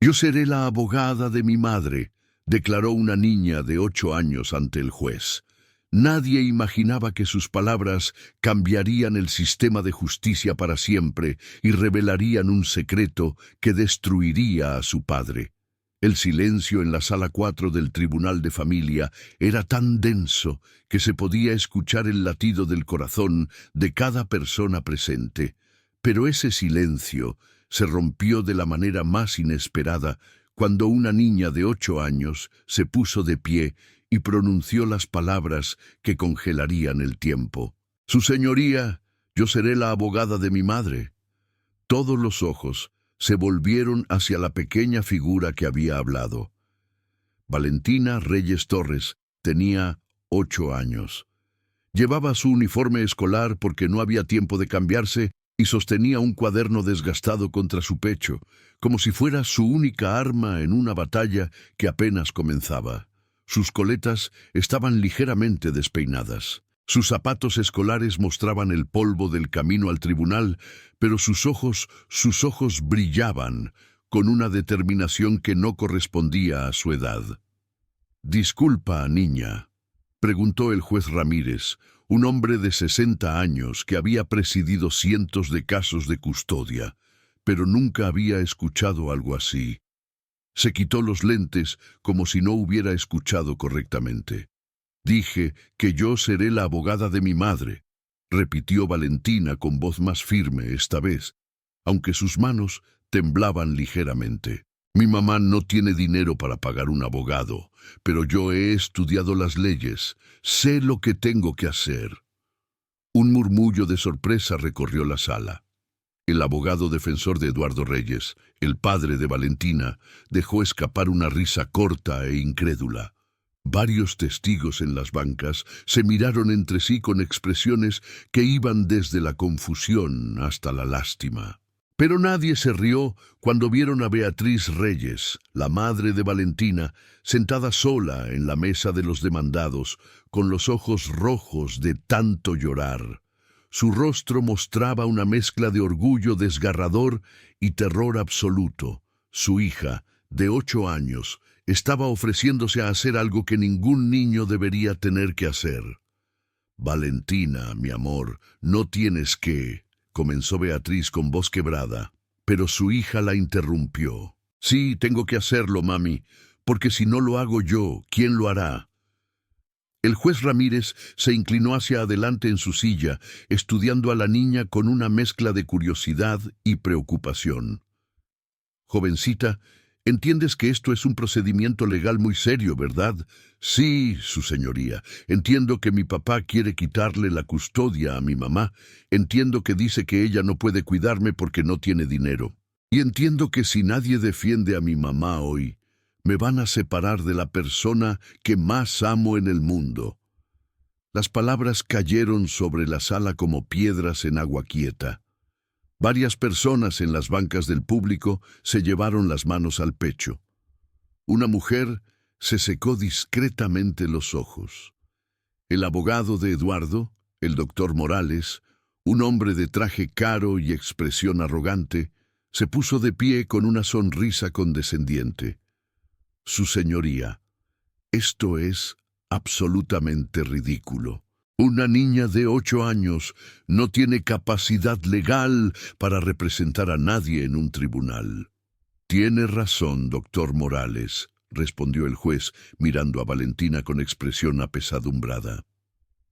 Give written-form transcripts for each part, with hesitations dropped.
Yo seré la abogada de mi madre, declaró una niña de 8 años ante el juez. Nadie imaginaba que sus palabras cambiarían el sistema de justicia para siempre y revelarían un secreto que destruiría a su padre. El silencio en la sala 4 del Tribunal de Familia era tan denso que se podía escuchar el latido del corazón de cada persona presente. Pero ese silencio se rompió de la manera más inesperada cuando una niña de 8 años se puso de pie y pronunció las palabras que congelarían el tiempo. «Su señoría, yo seré la abogada de mi madre». Todos los ojos se volvieron hacia la pequeña figura que había hablado. Valentina Reyes Torres tenía 8 años. Llevaba su uniforme escolar porque no había tiempo de cambiarse y sostenía un cuaderno desgastado contra su pecho, como si fuera su única arma en una batalla que apenas comenzaba. Sus coletas estaban ligeramente despeinadas. Sus zapatos escolares mostraban el polvo del camino al tribunal, pero sus ojos brillaban con una determinación que no correspondía a su edad. «Disculpa, niña», preguntó el juez Ramírez, un hombre de 60 años que había presidido cientos de casos de custodia, pero nunca había escuchado algo así. Se quitó los lentes como si no hubiera escuchado correctamente. «Dije que yo seré la abogada de mi madre», repitió Valentina con voz más firme esta vez, aunque sus manos temblaban ligeramente. «Mi mamá no tiene dinero para pagar un abogado, pero yo he estudiado las leyes, sé lo que tengo que hacer». Un murmullo de sorpresa recorrió la sala. El abogado defensor de Eduardo Reyes, el padre de Valentina, dejó escapar una risa corta e incrédula. Varios testigos en las bancas se miraron entre sí con expresiones que iban desde la confusión hasta la lástima. Pero nadie se rió cuando vieron a Beatriz Reyes, la madre de Valentina, sentada sola en la mesa de los demandados, con los ojos rojos de tanto llorar. Su rostro mostraba una mezcla de orgullo desgarrador y terror absoluto. Su hija, de 8 años, estaba ofreciéndose a hacer algo que ningún niño debería tener que hacer. «Valentina, mi amor, no tienes que», comenzó Beatriz con voz quebrada, pero su hija la interrumpió. «Sí, tengo que hacerlo, mami, porque si no lo hago yo, ¿quién lo hará?» El juez Ramírez se inclinó hacia adelante en su silla, estudiando a la niña con una mezcla de curiosidad y preocupación. «Jovencita, entiendes que esto es un procedimiento legal muy serio, ¿verdad?» «Sí, su señoría. Entiendo que mi papá quiere quitarle la custodia a mi mamá. Entiendo que dice que ella no puede cuidarme porque no tiene dinero. Y entiendo que si nadie defiende a mi mamá hoy, me van a separar de la persona que más amo en el mundo». Las palabras cayeron sobre la sala como piedras en agua quieta. Varias personas en las bancas del público se llevaron las manos al pecho. Una mujer se secó discretamente los ojos. El abogado de Eduardo, el doctor Morales, un hombre de traje caro y expresión arrogante, se puso de pie con una sonrisa condescendiente. «Su señoría, esto es absolutamente ridículo. Una niña de 8 años no tiene capacidad legal para representar a nadie en un tribunal». «Tiene razón, doctor Morales», respondió el juez, mirando a Valentina con expresión apesadumbrada.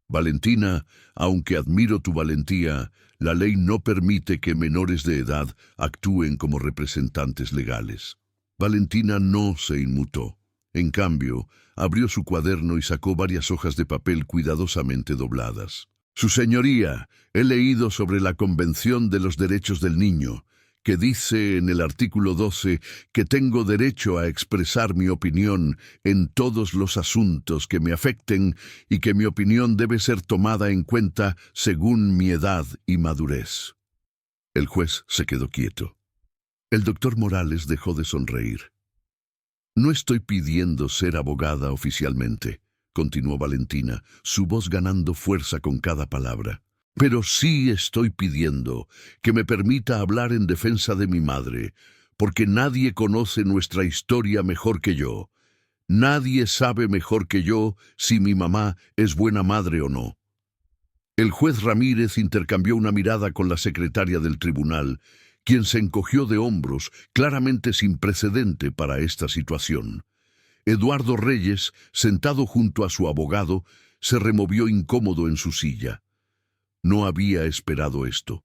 «Valentina, aunque admiro tu valentía, la ley no permite que menores de edad actúen como representantes legales». Valentina no se inmutó. En cambio, abrió su cuaderno y sacó varias hojas de papel cuidadosamente dobladas. «Su señoría, he leído sobre la Convención de los Derechos del Niño, que dice en el artículo 12 que tengo derecho a expresar mi opinión en todos los asuntos que me afecten y que mi opinión debe ser tomada en cuenta según mi edad y madurez». El juez se quedó quieto. El doctor Morales dejó de sonreír. «No estoy pidiendo ser abogada oficialmente», continuó Valentina, su voz ganando fuerza con cada palabra. «Pero sí estoy pidiendo que me permita hablar en defensa de mi madre, porque nadie conoce nuestra historia mejor que yo. Nadie sabe mejor que yo si mi mamá es buena madre o no. El juez Ramírez intercambió una mirada con la secretaria del tribunal, quien se encogió de hombros, claramente sin precedente para esta situación. Eduardo Reyes, sentado junto a su abogado, se removió incómodo en su silla. No había esperado esto.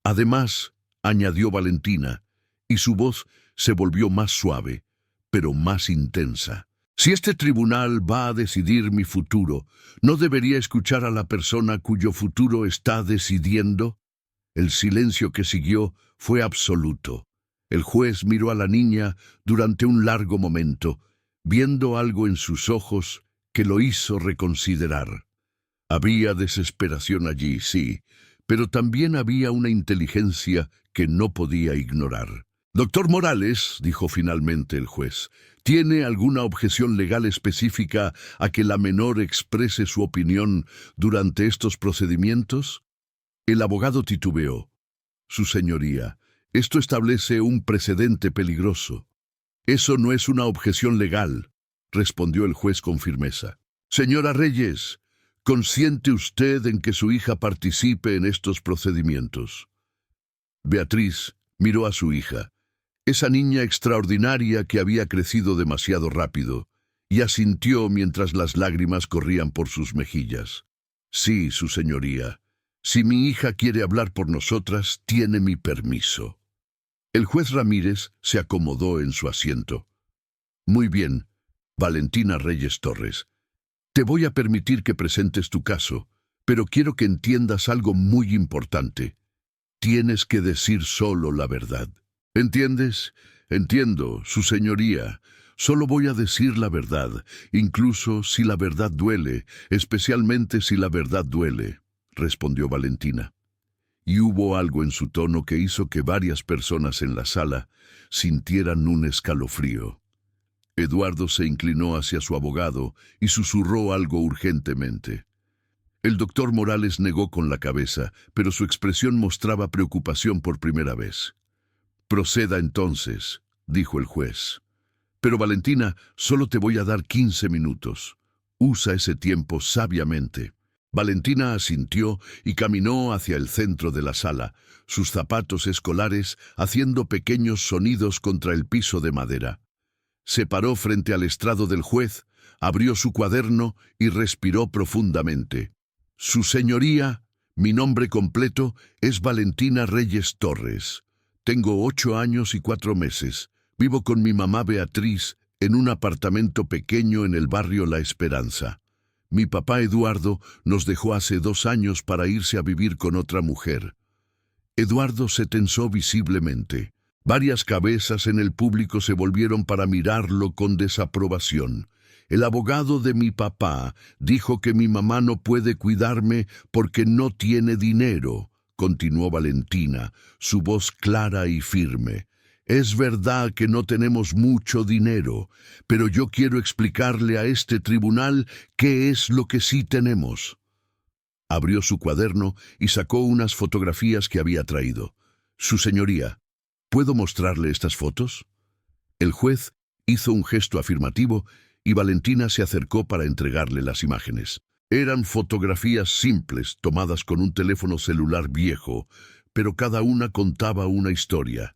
Además, añadió Valentina, y su voz se volvió más suave, pero más intensa. Si este tribunal va a decidir mi futuro, ¿no debería escuchar a la persona cuyo futuro está decidiendo? El silencio que siguió fue absoluto. El juez miró a la niña durante un largo momento, viendo algo en sus ojos que lo hizo reconsiderar. Había desesperación allí, sí, pero también había una inteligencia que no podía ignorar. «Doctor Morales», dijo finalmente el juez, ¿tiene alguna objeción legal específica a que la menor exprese su opinión durante estos procedimientos? El abogado titubeó. «Su señoría, esto establece un precedente peligroso». «Eso no es una objeción legal», respondió el juez con firmeza. «Señora Reyes, ¿consiente usted en que su hija participe en estos procedimientos?» Beatriz miró a su hija, esa niña extraordinaria que había crecido demasiado rápido, y asintió mientras las lágrimas corrían por sus mejillas. «Sí, su señoría. Si mi hija quiere hablar por nosotras, tiene mi permiso». El juez Ramírez se acomodó en su asiento. «Muy bien, Valentina Reyes Torres. Te voy a permitir que presentes tu caso, pero quiero que entiendas algo muy importante. Tienes que decir solo la verdad». «¿Entiendes? Entiendo, su señoría. Solo voy a decir la verdad, incluso si la verdad duele, especialmente si la verdad duele», respondió Valentina. Y hubo algo en su tono que hizo que varias personas en la sala sintieran un escalofrío. Eduardo se inclinó hacia su abogado y susurró algo urgentemente. El doctor Morales negó con la cabeza, pero su expresión mostraba preocupación por primera vez. «Proceda entonces», dijo el juez. «Pero Valentina, solo te voy a dar 15 minutos. Usa ese tiempo sabiamente». Valentina asintió y caminó hacia el centro de la sala, sus zapatos escolares haciendo pequeños sonidos contra el piso de madera. Se paró frente al estrado del juez, abrió su cuaderno y respiró profundamente. «Su señoría, mi nombre completo es Valentina Reyes Torres. Tengo 8 años y 4 meses. Vivo con mi mamá Beatriz en un apartamento pequeño en el barrio La Esperanza. Mi papá Eduardo nos dejó hace 2 años para irse a vivir con otra mujer». Eduardo se tensó visiblemente. Varias cabezas en el público se volvieron para mirarlo con desaprobación. «El abogado de mi papá dijo que mi mamá no puede cuidarme porque no tiene dinero», continuó Valentina, su voz clara y firme. «Es verdad que no tenemos mucho dinero, pero yo quiero explicarle a este tribunal qué es lo que sí tenemos». Abrió su cuaderno y sacó unas fotografías que había traído. «Su señoría, ¿puedo mostrarle estas fotos?» El juez hizo un gesto afirmativo y Valentina se acercó para entregarle las imágenes. Eran fotografías simples tomadas con un teléfono celular viejo, pero cada una contaba una historia.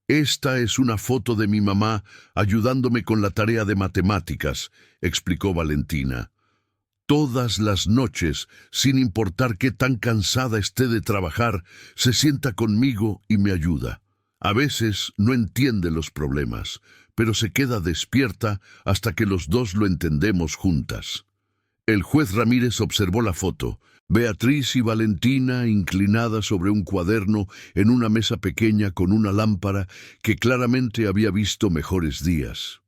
«Esta es una foto de mi mamá ayudándome con la tarea de matemáticas», explicó Valentina. «Todas las noches, sin importar qué tan cansada esté de trabajar, se sienta conmigo y me ayuda. A veces no entiende los problemas, pero se queda despierta hasta que los dos lo entendemos juntas». El juez Ramírez observó la foto. Beatriz y Valentina inclinadas sobre un cuaderno en una mesa pequeña con una lámpara que claramente había visto mejores días.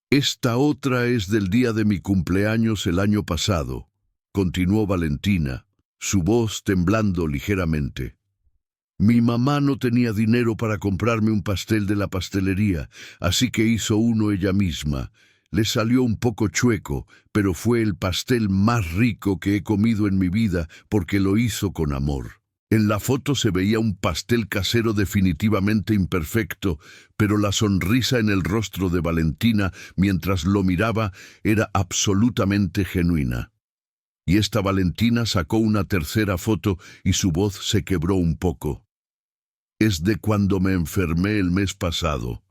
«Esta otra es del día de mi cumpleaños el año pasado», continuó Valentina, su voz temblando ligeramente. «Mi mamá no tenía dinero para comprarme un pastel de la pastelería, así que hizo uno ella misma. Le salió un poco chueco, pero fue el pastel más rico que he comido en mi vida porque lo hizo con amor». En la foto se veía un pastel casero definitivamente imperfecto, pero la sonrisa en el rostro de Valentina mientras lo miraba era absolutamente genuina. Y esta Valentina sacó una tercera foto y su voz se quebró un poco. Es de cuando me enfermé el mes pasado.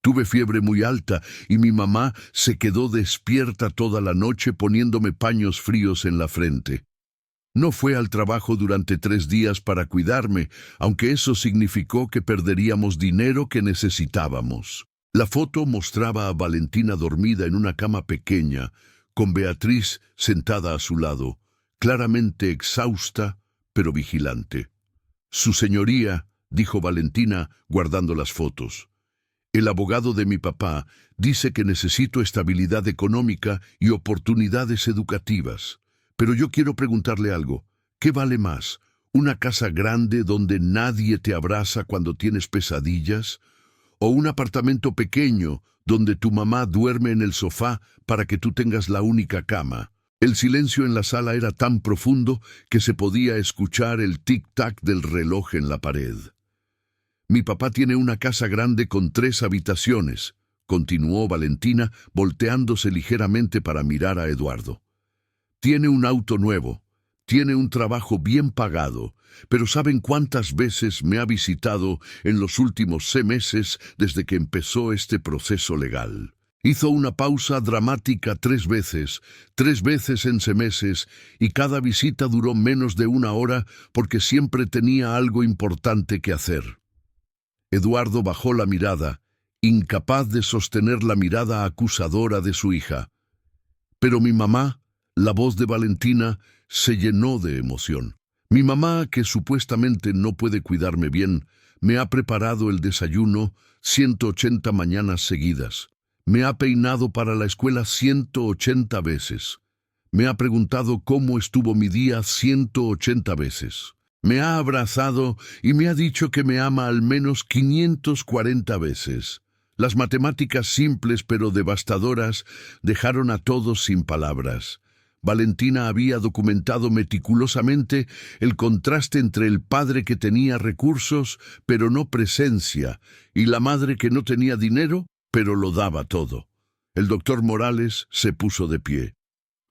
Tuve fiebre muy alta y mi mamá se quedó despierta toda la noche poniéndome paños fríos en la frente. No fue al trabajo durante 3 días para cuidarme, aunque eso significó que perderíamos dinero que necesitábamos. La foto mostraba a Valentina dormida en una cama pequeña, con Beatriz sentada a su lado, claramente exhausta, pero vigilante. «Su señoría», dijo Valentina, guardando las fotos. «El abogado de mi papá dice que necesito estabilidad económica y oportunidades educativas. Pero yo quiero preguntarle algo. ¿Qué vale más? ¿Una casa grande donde nadie te abraza cuando tienes pesadillas? ¿O un apartamento pequeño donde tu mamá duerme en el sofá para que tú tengas la única cama?» El silencio en la sala era tan profundo que se podía escuchar el tic-tac del reloj en la pared. «Mi papá tiene una casa grande con 3 habitaciones», continuó Valentina, volteándose ligeramente para mirar a Eduardo. «Tiene un auto nuevo, tiene un trabajo bien pagado, pero ¿saben cuántas veces me ha visitado en los últimos 6 meses desde que empezó este proceso legal? Hizo una pausa dramática 3 veces en 6 meses, y cada visita duró menos de 1 hora porque siempre tenía algo importante que hacer». Eduardo bajó la mirada, incapaz de sostener la mirada acusadora de su hija. «Pero mi mamá», la voz de Valentina se llenó de emoción. «Mi mamá, que supuestamente no puede cuidarme bien, me ha preparado el desayuno 180 mañanas seguidas. Me ha peinado para la escuela 180 veces. Me ha preguntado cómo estuvo mi día 180 veces. Me ha abrazado y me ha dicho que me ama al menos 540 veces. Las matemáticas simples pero devastadoras dejaron a todos sin palabras. Valentina había documentado meticulosamente el contraste entre el padre que tenía recursos pero no presencia y la madre que no tenía dinero pero lo daba todo. El doctor Morales se puso de pie.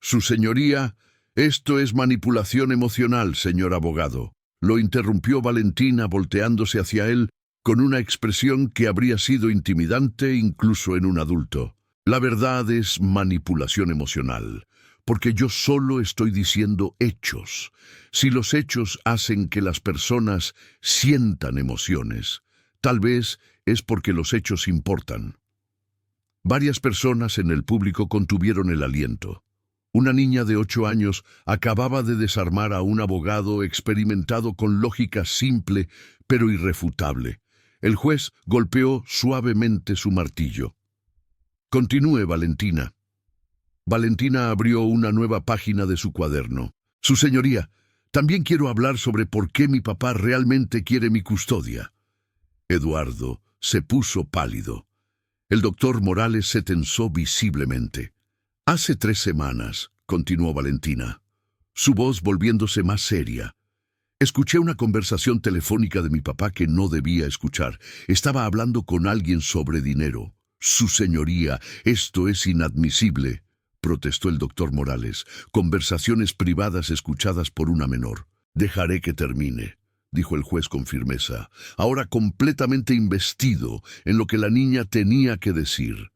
«Su señoría, esto es manipulación emocional, señor abogado», lo interrumpió Valentina volteándose hacia él con una expresión que habría sido intimidante incluso en un adulto. «La verdad es manipulación emocional, porque yo solo estoy diciendo hechos. Si los hechos hacen que las personas sientan emociones, tal vez es porque los hechos importan». Varias personas en el público contuvieron el aliento. Una niña de 8 años acababa de desarmar a un abogado experimentado con lógica simple pero irrefutable. El juez golpeó suavemente su martillo. «Continúe, Valentina». Valentina abrió una nueva página de su cuaderno. «Su señoría, también quiero hablar sobre por qué mi papá realmente quiere mi custodia». Eduardo se puso pálido. El doctor Morales se tensó visiblemente. «Hace 3 semanas», continuó Valentina, su voz volviéndose más seria, «escuché una conversación telefónica de mi papá que no debía escuchar. Estaba hablando con alguien sobre dinero». «Su señoría, esto es inadmisible», protestó el doctor Morales. «Conversaciones privadas escuchadas por una menor». «Dejaré que termine», dijo el juez con firmeza, ahora completamente investido en lo que la niña tenía que decir.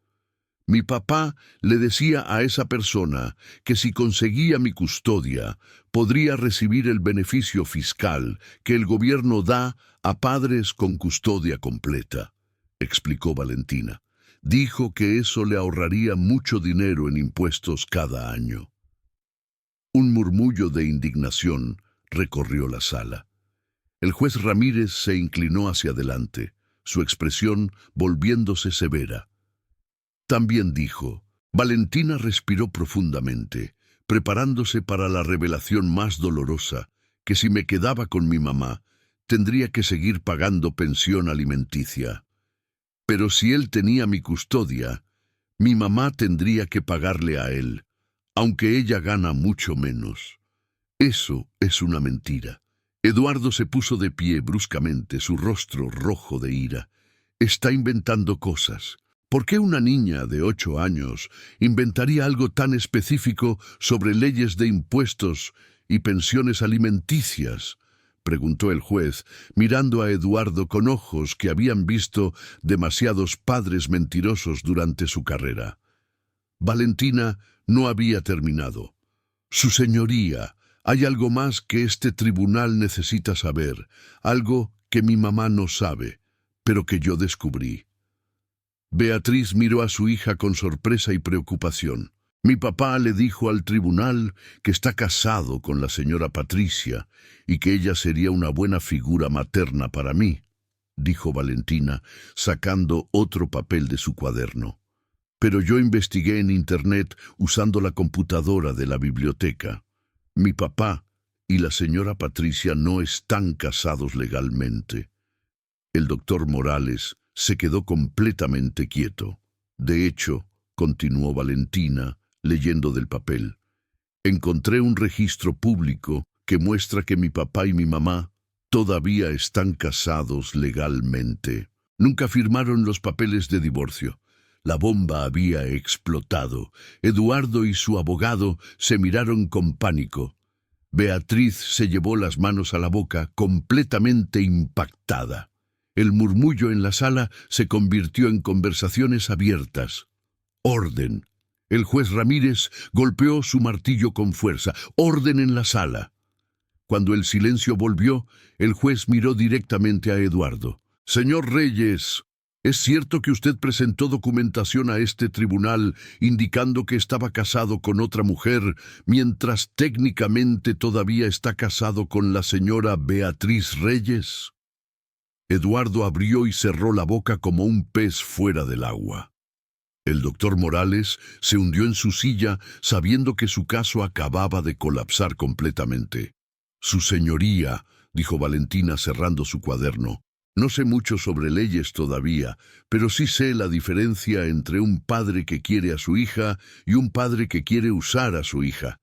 «Mi papá le decía a esa persona que si conseguía mi custodia, podría recibir el beneficio fiscal que el gobierno da a padres con custodia completa», explicó Valentina. «Dijo que eso le ahorraría mucho dinero en impuestos cada año». Un murmullo de indignación recorrió la sala. El juez Ramírez se inclinó hacia adelante, su expresión volviéndose severa. También dijo. Valentina respiró profundamente, preparándose para la revelación más dolorosa, que si me quedaba con mi mamá, tendría que seguir pagando pensión alimenticia. Pero si él tenía mi custodia, mi mamá tendría que pagarle a él, aunque ella gana mucho menos. Eso es una mentira. Eduardo se puso de pie bruscamente, su rostro rojo de ira. Está inventando cosas. ¿Por qué una niña de 8 años inventaría algo tan específico sobre leyes de impuestos y pensiones alimenticias?, preguntó el juez, mirando a Eduardo con ojos que habían visto demasiados padres mentirosos durante su carrera. Valentina no había terminado. Su señoría, hay algo más que este tribunal necesita saber, algo que mi mamá no sabe, pero que yo descubrí. Beatriz miró a su hija con sorpresa y preocupación. Mi papá le dijo al tribunal que está casado con la señora Patricia y que ella sería una buena figura materna para mí, dijo Valentina, sacando otro papel de su cuaderno. Pero yo investigué en Internet usando la computadora de la biblioteca. Mi papá y la señora Patricia no están casados legalmente. El doctor Morales se quedó completamente quieto. De hecho, continuó Valentina, leyendo del papel, encontré un registro público que muestra que mi papá y mi mamá todavía están casados legalmente. Nunca firmaron los papeles de divorcio. La bomba había explotado. Eduardo y su abogado se miraron con pánico. Beatriz se llevó las manos a la boca, completamente impactada. El murmullo en la sala se convirtió en conversaciones abiertas. Orden. El juez Ramírez golpeó su martillo con fuerza. Orden en la sala. Cuando el silencio volvió, el juez miró directamente a Eduardo. Señor Reyes, ¿es cierto que usted presentó documentación a este tribunal indicando que estaba casado con otra mujer, mientras técnicamente todavía está casado con la señora Beatriz Reyes? Eduardo abrió y cerró la boca como un pez fuera del agua. El doctor Morales se hundió en su silla sabiendo que su caso acababa de colapsar completamente. Su señoría, dijo Valentina cerrando su cuaderno, no sé mucho sobre leyes todavía, pero sí sé la diferencia entre un padre que quiere a su hija y un padre que quiere usar a su hija.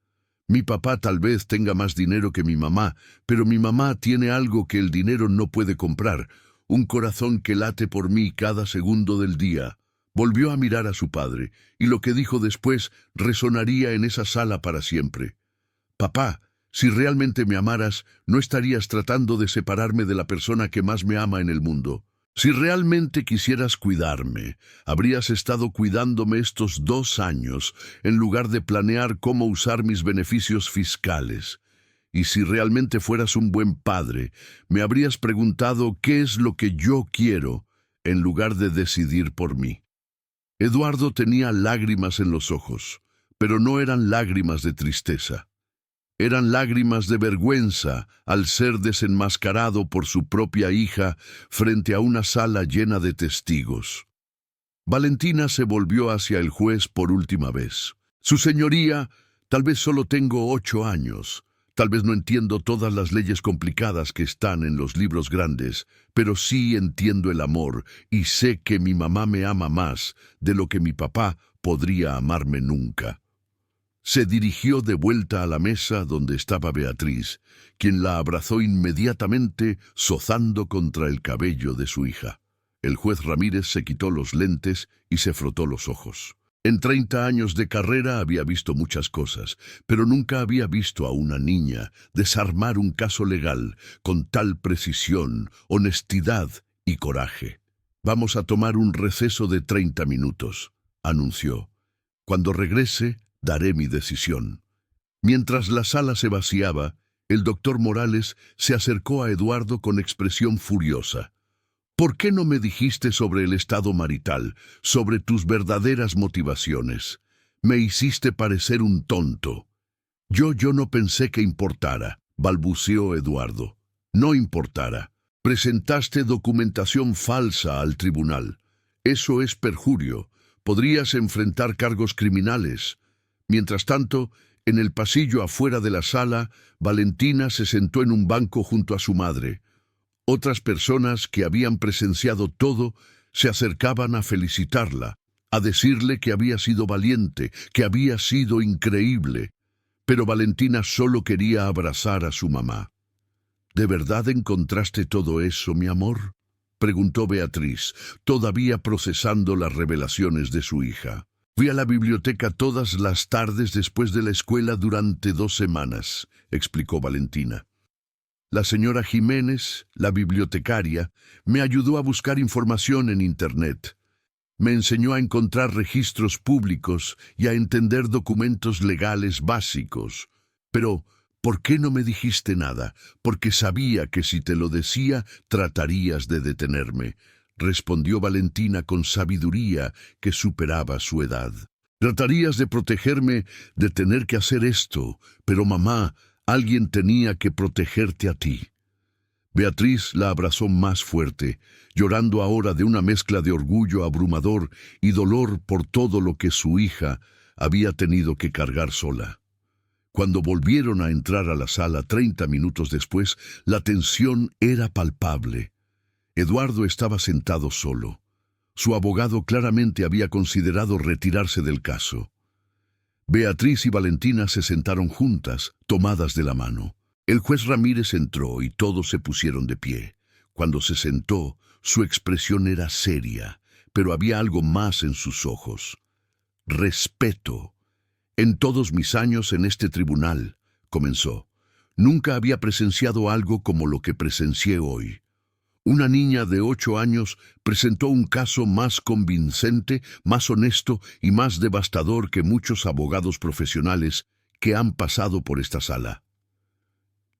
Mi papá tal vez tenga más dinero que mi mamá, pero mi mamá tiene algo que el dinero no puede comprar, un corazón que late por mí cada segundo del día. Volvió a mirar a su padre, y lo que dijo después resonaría en esa sala para siempre. Papá, si realmente me amaras, no estarías tratando de separarme de la persona que más me ama en el mundo. Si realmente quisieras cuidarme, habrías estado cuidándome estos 2 años, en lugar de planear cómo usar mis beneficios fiscales. Y si realmente fueras un buen padre, me habrías preguntado qué es lo que yo quiero, en lugar de decidir por mí. Eduardo tenía lágrimas en los ojos, pero no eran lágrimas de tristeza. Eran lágrimas de vergüenza al ser desenmascarado por su propia hija frente a una sala llena de testigos. Valentina se volvió hacia el juez por última vez. Su señoría, tal vez solo tengo 8 años. Tal vez no entiendo todas las leyes complicadas que están en los libros grandes, pero sí entiendo el amor y sé que mi mamá me ama más de lo que mi papá podría amarme nunca. Se dirigió de vuelta a la mesa donde estaba Beatriz, quien la abrazó inmediatamente, zozando contra el cabello de su hija. El juez Ramírez se quitó los lentes y se frotó los ojos. En 30 años de carrera había visto muchas cosas, pero nunca había visto a una niña desarmar un caso legal con tal precisión, honestidad y coraje. Vamos a tomar un receso de 30 minutos, anunció. Cuando regrese, daré mi decisión. Mientras la sala se vaciaba, el doctor Morales se acercó a Eduardo con expresión furiosa. ¿Por qué no me dijiste sobre el estado marital, sobre tus verdaderas motivaciones? Me hiciste parecer un tonto. Yo no pensé que importara, balbuceó Eduardo. No importara. Presentaste documentación falsa al tribunal. Eso es perjurio. Podrías enfrentar cargos criminales. Mientras tanto, en el pasillo afuera de la sala, Valentina se sentó en un banco junto a su madre. Otras personas que habían presenciado todo se acercaban a felicitarla, a decirle que había sido valiente, que había sido increíble. Pero Valentina solo quería abrazar a su mamá. ¿De verdad encontraste todo eso, mi amor?, preguntó Beatriz, todavía procesando las revelaciones de su hija. Fui a la biblioteca todas las tardes después de la escuela durante 2 semanas, explicó Valentina. La señora Jiménez, la bibliotecaria, me ayudó a buscar información en Internet. Me enseñó a encontrar registros públicos y a entender documentos legales básicos. Pero, ¿por qué no me dijiste nada? Porque sabía que si te lo decía, tratarías de detenerme, respondió Valentina con sabiduría que superaba su edad. Tratarías de protegerme de tener que hacer esto, pero mamá, alguien tenía que protegerte a ti. Beatriz la abrazó más fuerte, llorando ahora de una mezcla de orgullo abrumador y dolor por todo lo que su hija había tenido que cargar sola. Cuando volvieron a entrar a la sala 30 minutos después, la tensión era palpable. Eduardo estaba sentado solo. Su abogado claramente había considerado retirarse del caso. Beatriz y Valentina se sentaron juntas, tomadas de la mano. El juez Ramírez entró y todos se pusieron de pie. Cuando se sentó, su expresión era seria, pero había algo más en sus ojos. Respeto. En todos mis años en este tribunal, comenzó, nunca había presenciado algo como lo que presencié hoy. Una niña de 8 años presentó un caso más convincente, más honesto y más devastador que muchos abogados profesionales que han pasado por esta sala.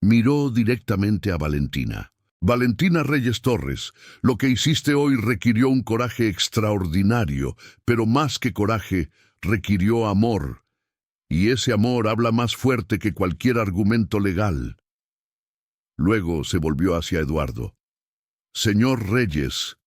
Miró directamente a Valentina. Valentina Reyes Torres, lo que hiciste hoy requirió un coraje extraordinario, pero más que coraje, requirió amor. Y ese amor habla más fuerte que cualquier argumento legal. Luego se volvió hacia Eduardo. Señor Reyes,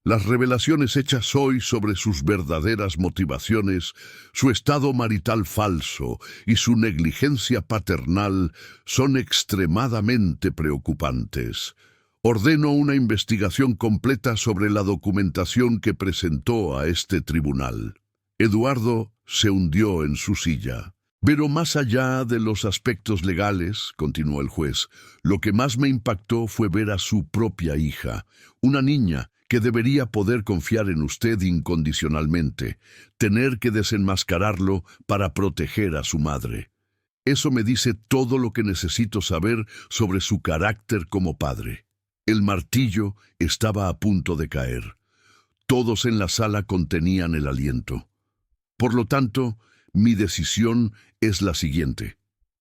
las revelaciones hechas hoy sobre sus verdaderas motivaciones, su estado marital falso y su negligencia paternal son extremadamente preocupantes. Ordeno una investigación completa sobre la documentación que presentó a este tribunal. Eduardo se hundió en su silla. Pero más allá de los aspectos legales, continuó el juez, lo que más me impactó fue ver a su propia hija, una niña que debería poder confiar en usted incondicionalmente, tener que desenmascararlo para proteger a su madre. Eso me dice todo lo que necesito saber sobre su carácter como padre. El martillo estaba a punto de caer. Todos en la sala contenían el aliento. Por lo tanto, mi decisión es la siguiente.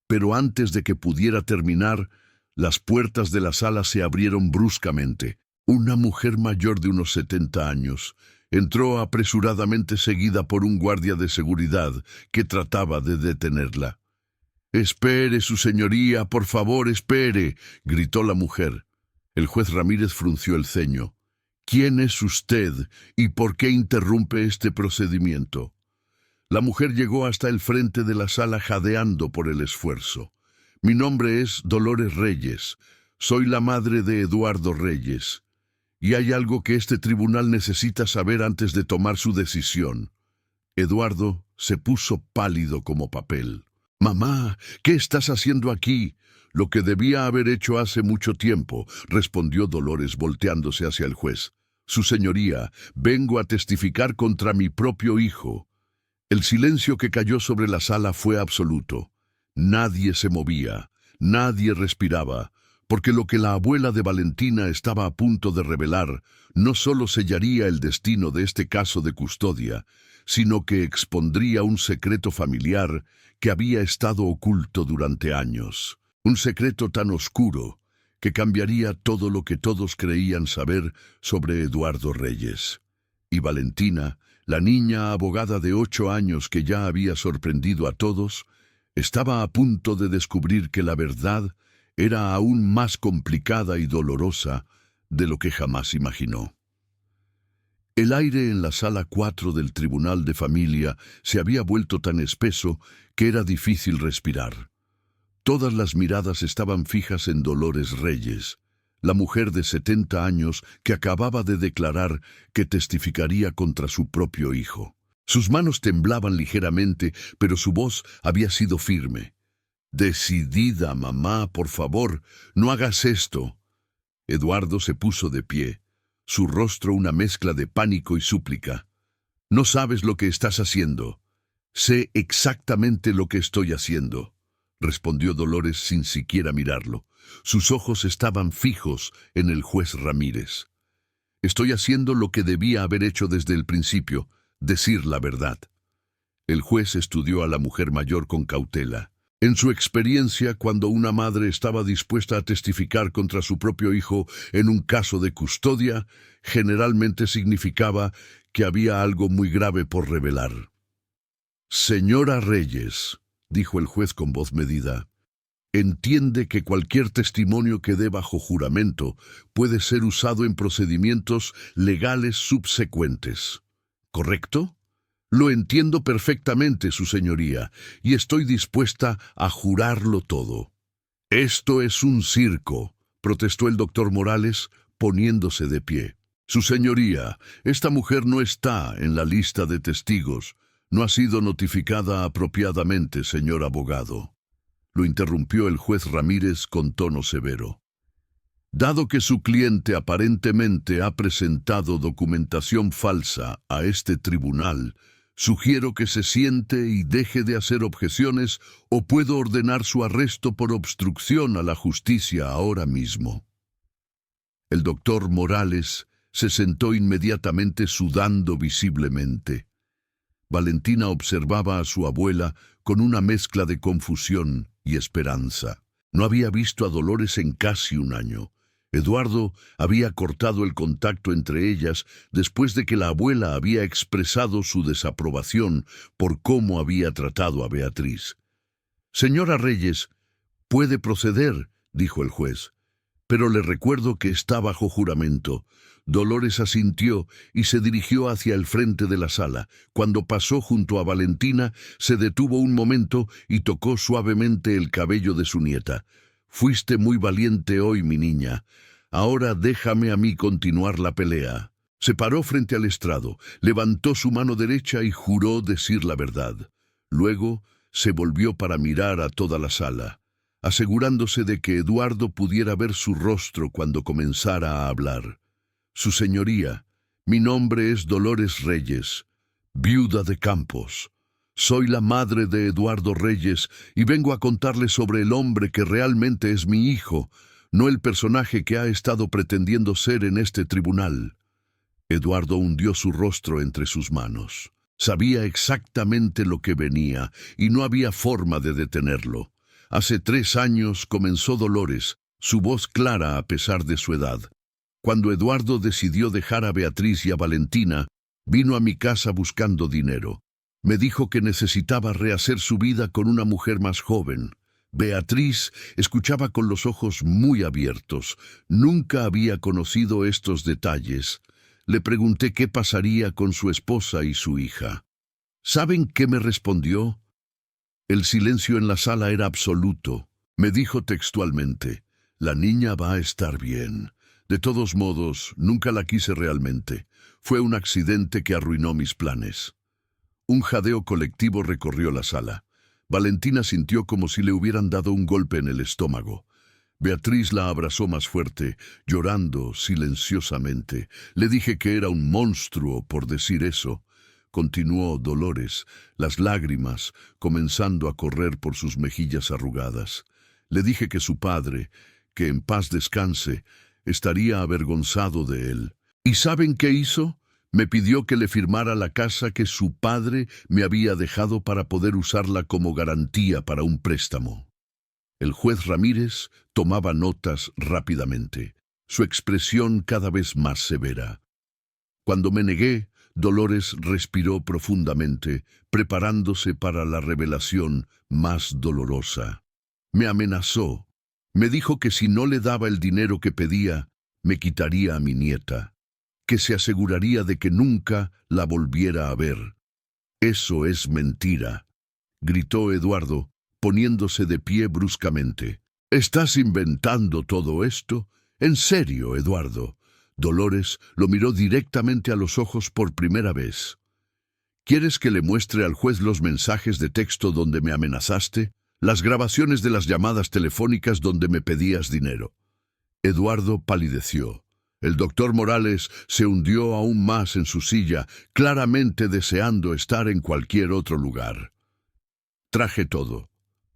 Pero antes de que pudiera terminar, las puertas de la sala se abrieron bruscamente. Una mujer mayor de unos 70 años entró apresuradamente seguida por un guardia de seguridad que trataba de detenerla. «Espere, su señoría, por favor, espere», gritó la mujer. El juez Ramírez frunció el ceño. «¿Quién es usted y por qué interrumpe este procedimiento?» La mujer llegó hasta el frente de la sala jadeando por el esfuerzo. «Mi nombre es Dolores Reyes. Soy la madre de Eduardo Reyes. Y hay algo que este tribunal necesita saber antes de tomar su decisión». Eduardo se puso pálido como papel. «Mamá, ¿qué estás haciendo aquí?» «Lo que debía haber hecho hace mucho tiempo», respondió Dolores volteándose hacia el juez. «Su señoría, vengo a testificar contra mi propio hijo». El silencio que cayó sobre la sala fue absoluto. Nadie se movía, nadie respiraba, porque lo que la abuela de Valentina estaba a punto de revelar no solo sellaría el destino de este caso de custodia, sino que expondría un secreto familiar que había estado oculto durante años. Un secreto tan oscuro que cambiaría todo lo que todos creían saber sobre Eduardo Reyes. Y Valentina, la niña abogada de 8 años que ya había sorprendido a todos, estaba a punto de descubrir que la verdad era aún más complicada y dolorosa de lo que jamás imaginó. El aire en la sala 4 del Tribunal de Familia se había vuelto tan espeso que era difícil respirar. Todas las miradas estaban fijas en Dolores Reyes, la mujer de 70 años que acababa de declarar que testificaría contra su propio hijo. Sus manos temblaban ligeramente, pero su voz había sido firme. Decidida, mamá, por favor, no hagas esto. Eduardo se puso de pie, su rostro una mezcla de pánico y súplica. No sabes lo que estás haciendo. Sé exactamente lo que estoy haciendo, respondió Dolores sin siquiera mirarlo. Sus ojos estaban fijos en el juez Ramírez. Estoy haciendo lo que debía haber hecho desde el principio, decir la verdad. El juez estudió a la mujer mayor con cautela. En su experiencia, cuando una madre estaba dispuesta a testificar contra su propio hijo en un caso de custodia, generalmente significaba que había algo muy grave por revelar. Señora Reyes, dijo el juez con voz medida, entiende que cualquier testimonio que dé bajo juramento puede ser usado en procedimientos legales subsecuentes. ¿Correcto? Lo entiendo perfectamente, su señoría, y estoy dispuesta a jurarlo todo. Esto es un circo, protestó el doctor Morales, poniéndose de pie. Su señoría, esta mujer no está en la lista de testigos. No ha sido notificada apropiadamente, señor abogado. Lo interrumpió el juez Ramírez con tono severo. Dado que su cliente aparentemente ha presentado documentación falsa a este tribunal, sugiero que se siente y deje de hacer objeciones o puedo ordenar su arresto por obstrucción a la justicia ahora mismo. El doctor Morales se sentó inmediatamente sudando visiblemente. Valentina observaba a su abuela con una mezcla de confusión y esperanza. No había visto a Dolores en casi un año. Eduardo había cortado el contacto entre ellas después de que la abuela había expresado su desaprobación por cómo había tratado a Beatriz. «Señora Reyes, puede proceder», dijo el juez, «pero le recuerdo que está bajo juramento». Dolores asintió y se dirigió hacia el frente de la sala. Cuando pasó junto a Valentina, se detuvo un momento y tocó suavemente el cabello de su nieta. «Fuiste muy valiente hoy, mi niña. Ahora déjame a mí continuar la pelea». Se paró frente al estrado, levantó su mano derecha y juró decir la verdad. Luego se volvió para mirar a toda la sala, asegurándose de que Eduardo pudiera ver su rostro cuando comenzara a hablar. «Su señoría, mi nombre es Dolores Reyes, viuda de Campos. Soy la madre de Eduardo Reyes y vengo a contarle sobre el hombre que realmente es mi hijo, no el personaje que ha estado pretendiendo ser en este tribunal». Eduardo hundió su rostro entre sus manos. Sabía exactamente lo que venía y no había forma de detenerlo. Hace 3 años comenzó Dolores, su voz clara a pesar de su edad. Cuando Eduardo decidió dejar a Beatriz y a Valentina, vino a mi casa buscando dinero. Me dijo que necesitaba rehacer su vida con una mujer más joven. Beatriz escuchaba con los ojos muy abiertos. Nunca había conocido estos detalles. Le pregunté qué pasaría con su esposa y su hija. ¿Saben qué me respondió? El silencio en la sala era absoluto. Me dijo textualmente, «La niña va a estar bien. De todos modos, nunca la quise realmente. Fue un accidente que arruinó mis planes». Un jadeo colectivo recorrió la sala. Valentina sintió como si le hubieran dado un golpe en el estómago. Beatriz la abrazó más fuerte, llorando silenciosamente. «Le dije que era un monstruo por decir eso», continuó Dolores, las lágrimas comenzando a correr por sus mejillas arrugadas. «Le dije que su padre, que en paz descanse, estaría avergonzado de él. ¿Y saben qué hizo? Me pidió que le firmara la casa que su padre me había dejado para poder usarla como garantía para un préstamo». El juez Ramírez tomaba notas rápidamente, su expresión cada vez más severa. Cuando me negué, Dolores respiró profundamente, preparándose para la revelación más dolorosa. Me amenazó. Me dijo que si no le daba el dinero que pedía, me quitaría a mi nieta, que se aseguraría de que nunca la volviera a ver. «Eso es mentira», gritó Eduardo, poniéndose de pie bruscamente. «¿Estás inventando todo esto? ¿En serio, Eduardo?» Dolores lo miró directamente a los ojos por primera vez. «¿Quieres que le muestre al juez los mensajes de texto donde me amenazaste?» las grabaciones de las llamadas telefónicas donde me pedías dinero. Eduardo palideció. El doctor Morales se hundió aún más en su silla, claramente deseando estar en cualquier otro lugar. Traje todo.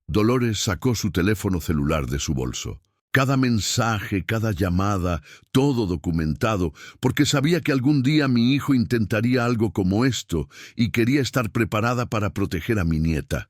Dolores sacó su teléfono celular de su bolso. Cada mensaje, cada llamada, todo documentado, porque sabía que algún día mi hijo intentaría algo como esto y quería estar preparada para proteger a mi nieta.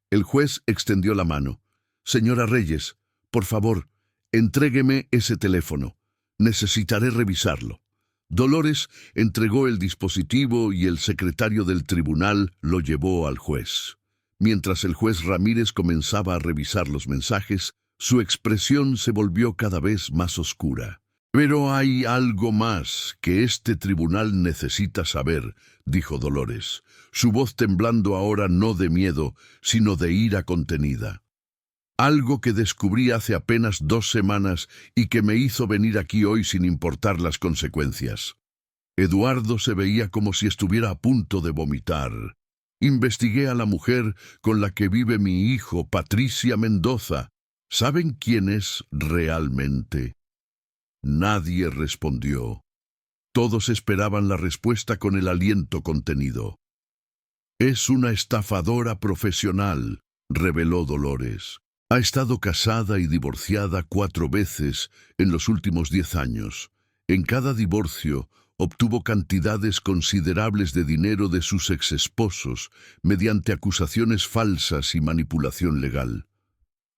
El juez extendió la mano. Señora Reyes, por favor, entrégueme ese teléfono. Necesitaré revisarlo. Dolores entregó el dispositivo y el secretario del tribunal lo llevó al juez. Mientras el juez Ramírez comenzaba a revisar los mensajes, su expresión se volvió cada vez más oscura. «Pero hay algo más que este tribunal necesita saber», dijo Dolores, su voz temblando ahora no de miedo, sino de ira contenida. «Algo que descubrí hace apenas 2 semanas y que me hizo venir aquí hoy sin importar las consecuencias». Eduardo se veía como si estuviera a punto de vomitar. «Investigué a la mujer con la que vive mi hijo, Patricia Mendoza. ¿Saben quién es realmente?». Nadie respondió. Todos esperaban la respuesta con el aliento contenido. «Es una estafadora profesional», reveló Dolores. «Ha estado casada y divorciada 4 veces en los últimos 10 años. En cada divorcio obtuvo cantidades considerables de dinero de sus exesposos mediante acusaciones falsas y manipulación legal».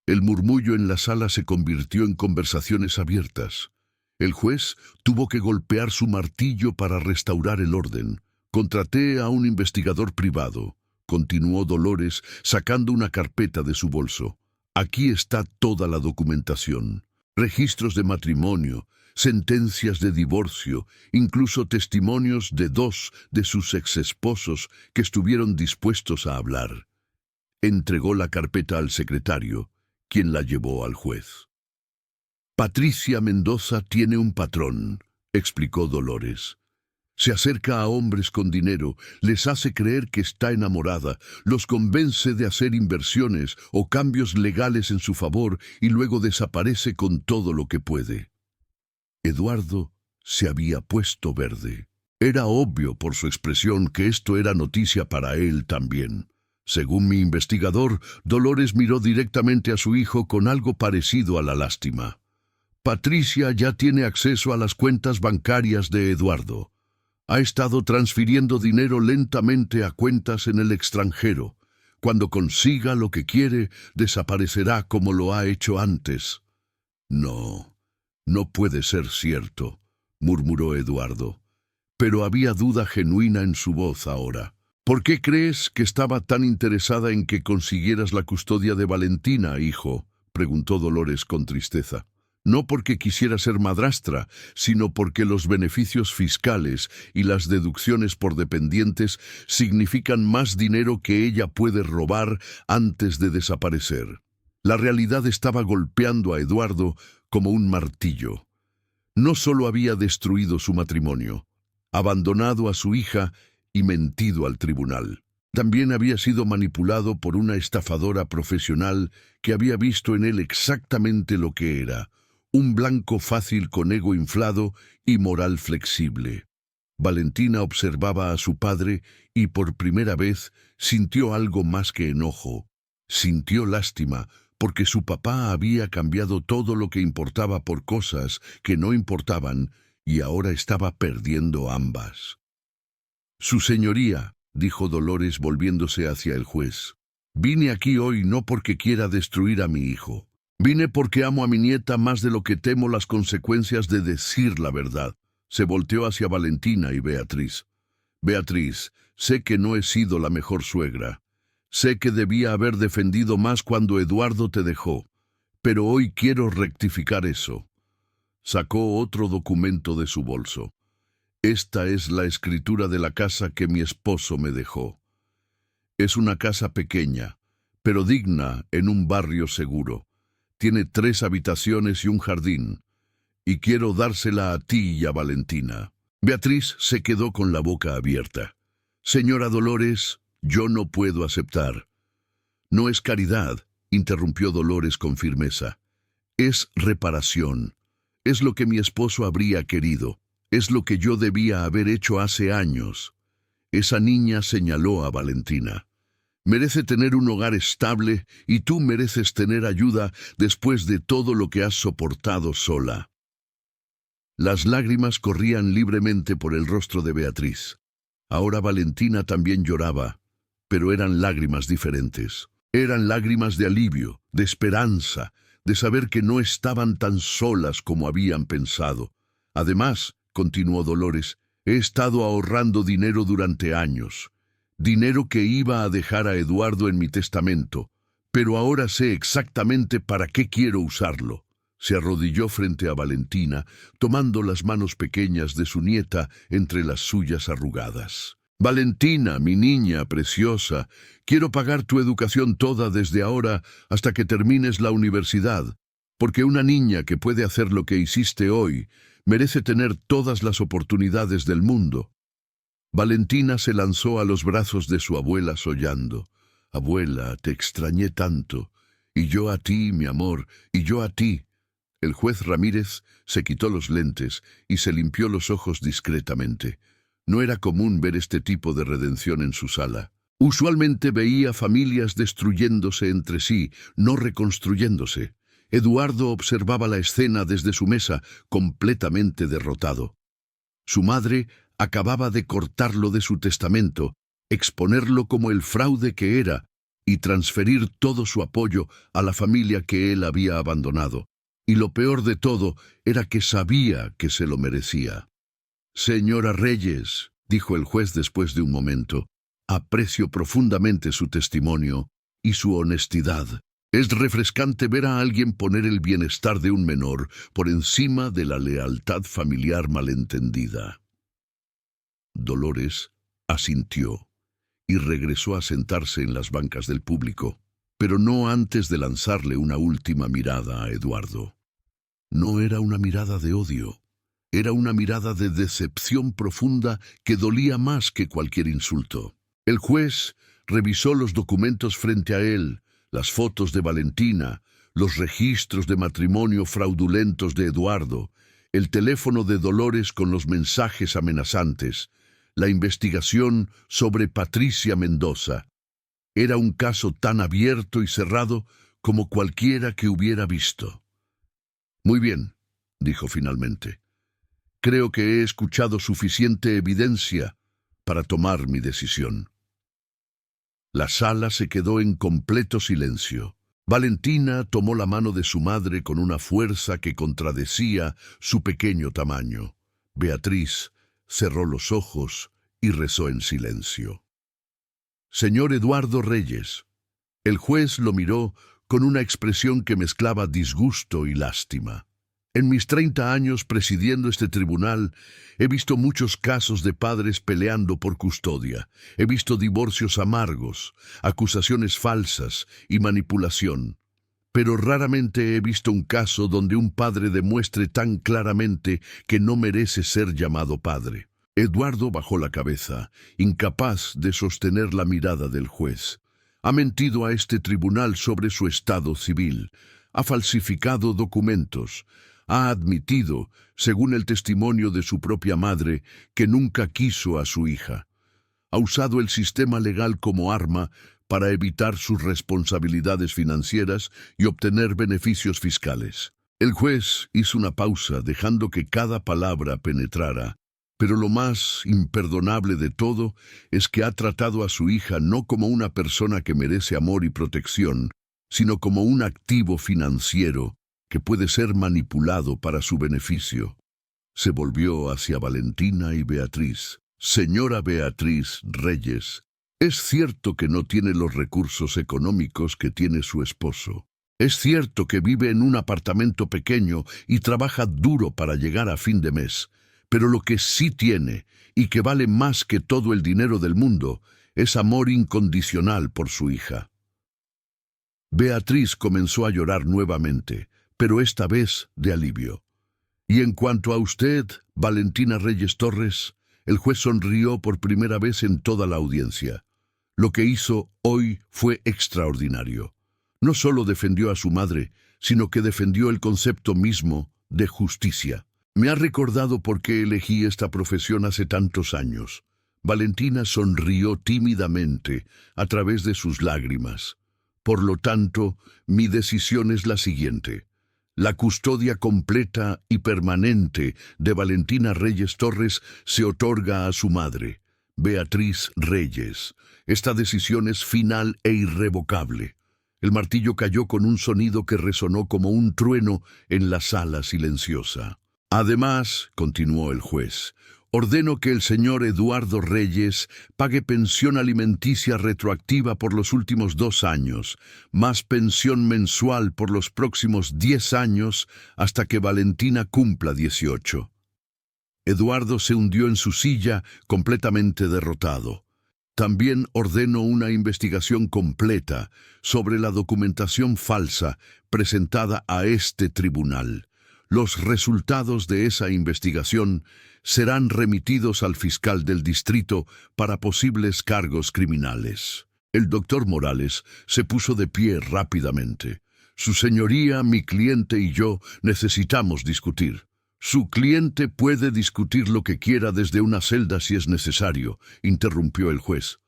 El murmullo en la sala se convirtió en conversaciones abiertas. El juez tuvo que golpear su martillo para restaurar el orden. «Contraté a un investigador privado», continuó Dolores, sacando una carpeta de su bolso. «Aquí está toda la documentación. Registros de matrimonio, sentencias de divorcio, incluso testimonios de 2 de sus exesposos que estuvieron dispuestos a hablar». Entregó la carpeta al secretario, quien la llevó al juez. «Patricia Mendoza tiene un patrón», explicó Dolores. «Se acerca a hombres con dinero, les hace creer que está enamorada, los convence de hacer inversiones o cambios legales en su favor y luego desaparece con todo lo que puede». Eduardo se había puesto verde. Era obvio por su expresión que esto era noticia para él también. Según mi investigador, Dolores miró directamente a su hijo con algo parecido a la lástima. «Patricia ya tiene acceso a las cuentas bancarias de Eduardo. Ha estado transfiriendo dinero lentamente a cuentas en el extranjero. Cuando consiga lo que quiere, desaparecerá como lo ha hecho antes». «No, no puede ser cierto», murmuró Eduardo. Pero había duda genuina en su voz ahora. «¿Por qué crees que estaba tan interesada en que consiguieras la custodia de Valentina, hijo?», preguntó Dolores con tristeza. «No porque quisiera ser madrastra, sino porque los beneficios fiscales y las deducciones por dependientes significan más dinero que ella puede robar antes de desaparecer». La realidad estaba golpeando a Eduardo como un martillo. No solo había destruido su matrimonio, abandonado a su hija y mentido al tribunal. También había sido manipulado por una estafadora profesional que había visto en él exactamente lo que era: un blanco fácil con ego inflado y moral flexible. Valentina observaba a su padre y por primera vez sintió algo más que enojo. Sintió lástima porque su papá había cambiado todo lo que importaba por cosas que no importaban y ahora estaba perdiendo ambas. «Su señoría», dijo Dolores volviéndose hacia el juez, «vine aquí hoy no porque quiera destruir a mi hijo. Vine porque amo a mi nieta más de lo que temo las consecuencias de decir la verdad». Se volteó hacia Valentina y Beatriz. «Beatriz, sé que no he sido la mejor suegra. Sé que debía haber defendido más cuando Eduardo te dejó, pero hoy quiero rectificar eso». Sacó otro documento de su bolso. «Esta es la escritura de la casa que mi esposo me dejó. Es una casa pequeña, pero digna en un barrio seguro. Tiene 3 habitaciones y un jardín, y quiero dársela a ti y a Valentina». Beatriz se quedó con la boca abierta. «Señora Dolores, yo no puedo aceptar. No es caridad, interrumpió Dolores con firmeza. Es reparación. Es lo que mi esposo habría querido. Es lo que yo debía haber hecho hace años. Esa niña señaló a Valentina. Merece tener un hogar estable y tú mereces tener ayuda después de todo lo que has soportado sola. Las lágrimas corrían libremente por el rostro de Beatriz. Ahora Valentina también lloraba, pero eran lágrimas diferentes. Eran lágrimas de alivio, de esperanza, de saber que no estaban tan solas como habían pensado. Además, continuó Dolores, he estado ahorrando dinero durante años. Dinero que iba a dejar a Eduardo en mi testamento, pero ahora sé exactamente para qué quiero usarlo. Se arrodilló frente a Valentina, tomando las manos pequeñas de su nieta entre las suyas arrugadas. Valentina, mi niña preciosa, quiero pagar tu educación toda desde ahora hasta que termines la universidad, porque una niña que puede hacer lo que hiciste hoy merece tener todas las oportunidades del mundo. Valentina se lanzó a los brazos de su abuela sollando. Abuela, te extrañé tanto. Y yo a ti, mi amor, y yo a ti. El juez Ramírez se quitó los lentes y se limpió los ojos discretamente. No era común ver este tipo de redención en su sala. Usualmente veía familias destruyéndose entre sí, no reconstruyéndose. Eduardo observaba la escena desde su mesa, completamente derrotado. Su madre acababa de cortarlo de su testamento, exponerlo como el fraude que era y transferir todo su apoyo a la familia que él había abandonado. Y lo peor de todo era que sabía que se lo merecía. Señora Reyes, dijo el juez después de un momento, aprecio profundamente su testimonio y su honestidad. Es refrescante ver a alguien poner el bienestar de un menor por encima de la lealtad familiar malentendida. Dolores asintió y regresó a sentarse en las bancas del público, pero no antes de lanzarle una última mirada a Eduardo. No era una mirada de odio, era una mirada de decepción profunda que dolía más que cualquier insulto. El juez revisó los documentos frente a él, las fotos de Valentina, los registros de matrimonio fraudulentos de Eduardo, el teléfono de Dolores con los mensajes amenazantes, la investigación sobre Patricia Mendoza. Era un caso tan abierto y cerrado como cualquiera que hubiera visto. Muy bien, dijo finalmente. Creo que he escuchado suficiente evidencia para tomar mi decisión. La sala se quedó en completo silencio. Valentina tomó la mano de su madre con una fuerza que contradecía su pequeño tamaño. Beatriz cerró los ojos y rezó en silencio. Señor Eduardo Reyes. El juez lo miró con una expresión que mezclaba disgusto y lástima. En mis 30 años presidiendo este tribunal, he visto muchos casos de padres peleando por custodia. He visto divorcios amargos, acusaciones falsas y manipulación. Pero raramente he visto un caso donde un padre demuestre tan claramente que no merece ser llamado padre. Eduardo bajó la cabeza, incapaz de sostener la mirada del juez. Ha mentido a este tribunal sobre su estado civil, ha falsificado documentos, ha admitido, según el testimonio de su propia madre, que nunca quiso a su hija. Ha usado el sistema legal como arma para evitar sus responsabilidades financieras y obtener beneficios fiscales. El juez hizo una pausa, dejando que cada palabra penetrara. Pero lo más imperdonable de todo es que ha tratado a su hija no como una persona que merece amor y protección, sino como un activo financiero que puede ser manipulado para su beneficio. Se volvió hacia Valentina y Beatriz. Señora Beatriz Reyes, es cierto que no tiene los recursos económicos que tiene su esposo. Es cierto que vive en un apartamento pequeño y trabaja duro para llegar a fin de mes. Pero lo que sí tiene, y que vale más que todo el dinero del mundo, es amor incondicional por su hija. Beatriz comenzó a llorar nuevamente, pero esta vez de alivio. Y en cuanto a usted, Valentina Reyes Torres, el juez sonrió por primera vez en toda la audiencia. Lo que hizo hoy fue extraordinario. No solo defendió a su madre, sino que defendió el concepto mismo de justicia. Me ha recordado por qué elegí esta profesión hace tantos años. Valentina sonrió tímidamente a través de sus lágrimas. Por lo tanto, mi decisión es la siguiente. La custodia completa y permanente de Valentina Reyes Torres se otorga a su madre, Beatriz Reyes. Esta decisión es final e irrevocable. El martillo cayó con un sonido que resonó como un trueno en la sala silenciosa. Además, continuó el juez, ordeno que el señor Eduardo Reyes pague pensión alimenticia retroactiva por los últimos 2 años, más pensión mensual por los próximos 10 años hasta que Valentina cumpla 18. Eduardo se hundió en su silla, completamente derrotado. También ordeno una investigación completa sobre la documentación falsa presentada a este tribunal. Los resultados de esa investigación serán remitidos al fiscal del distrito para posibles cargos criminales. El doctor Morales se puso de pie rápidamente. Su señoría, mi cliente y yo necesitamos discutir. Su cliente puede discutir lo que quiera desde una celda si es necesario, interrumpió el juez.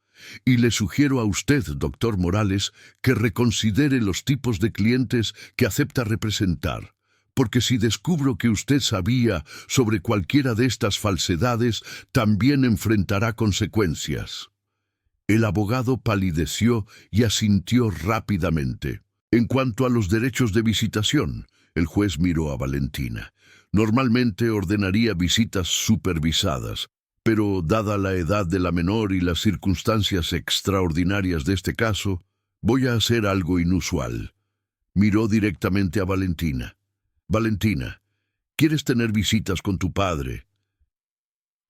Y le sugiero a usted, doctor Morales, que reconsidere los tipos de clientes que acepta representar. Porque si descubro que usted sabía sobre cualquiera de estas falsedades, también enfrentará consecuencias. El abogado palideció y asintió rápidamente. En cuanto a los derechos de visitación, el juez miró a Valentina. Normalmente ordenaría visitas supervisadas, pero dada la edad de la menor y las circunstancias extraordinarias de este caso, voy a hacer algo inusual. Miró directamente a Valentina. Valentina, ¿quieres tener visitas con tu padre?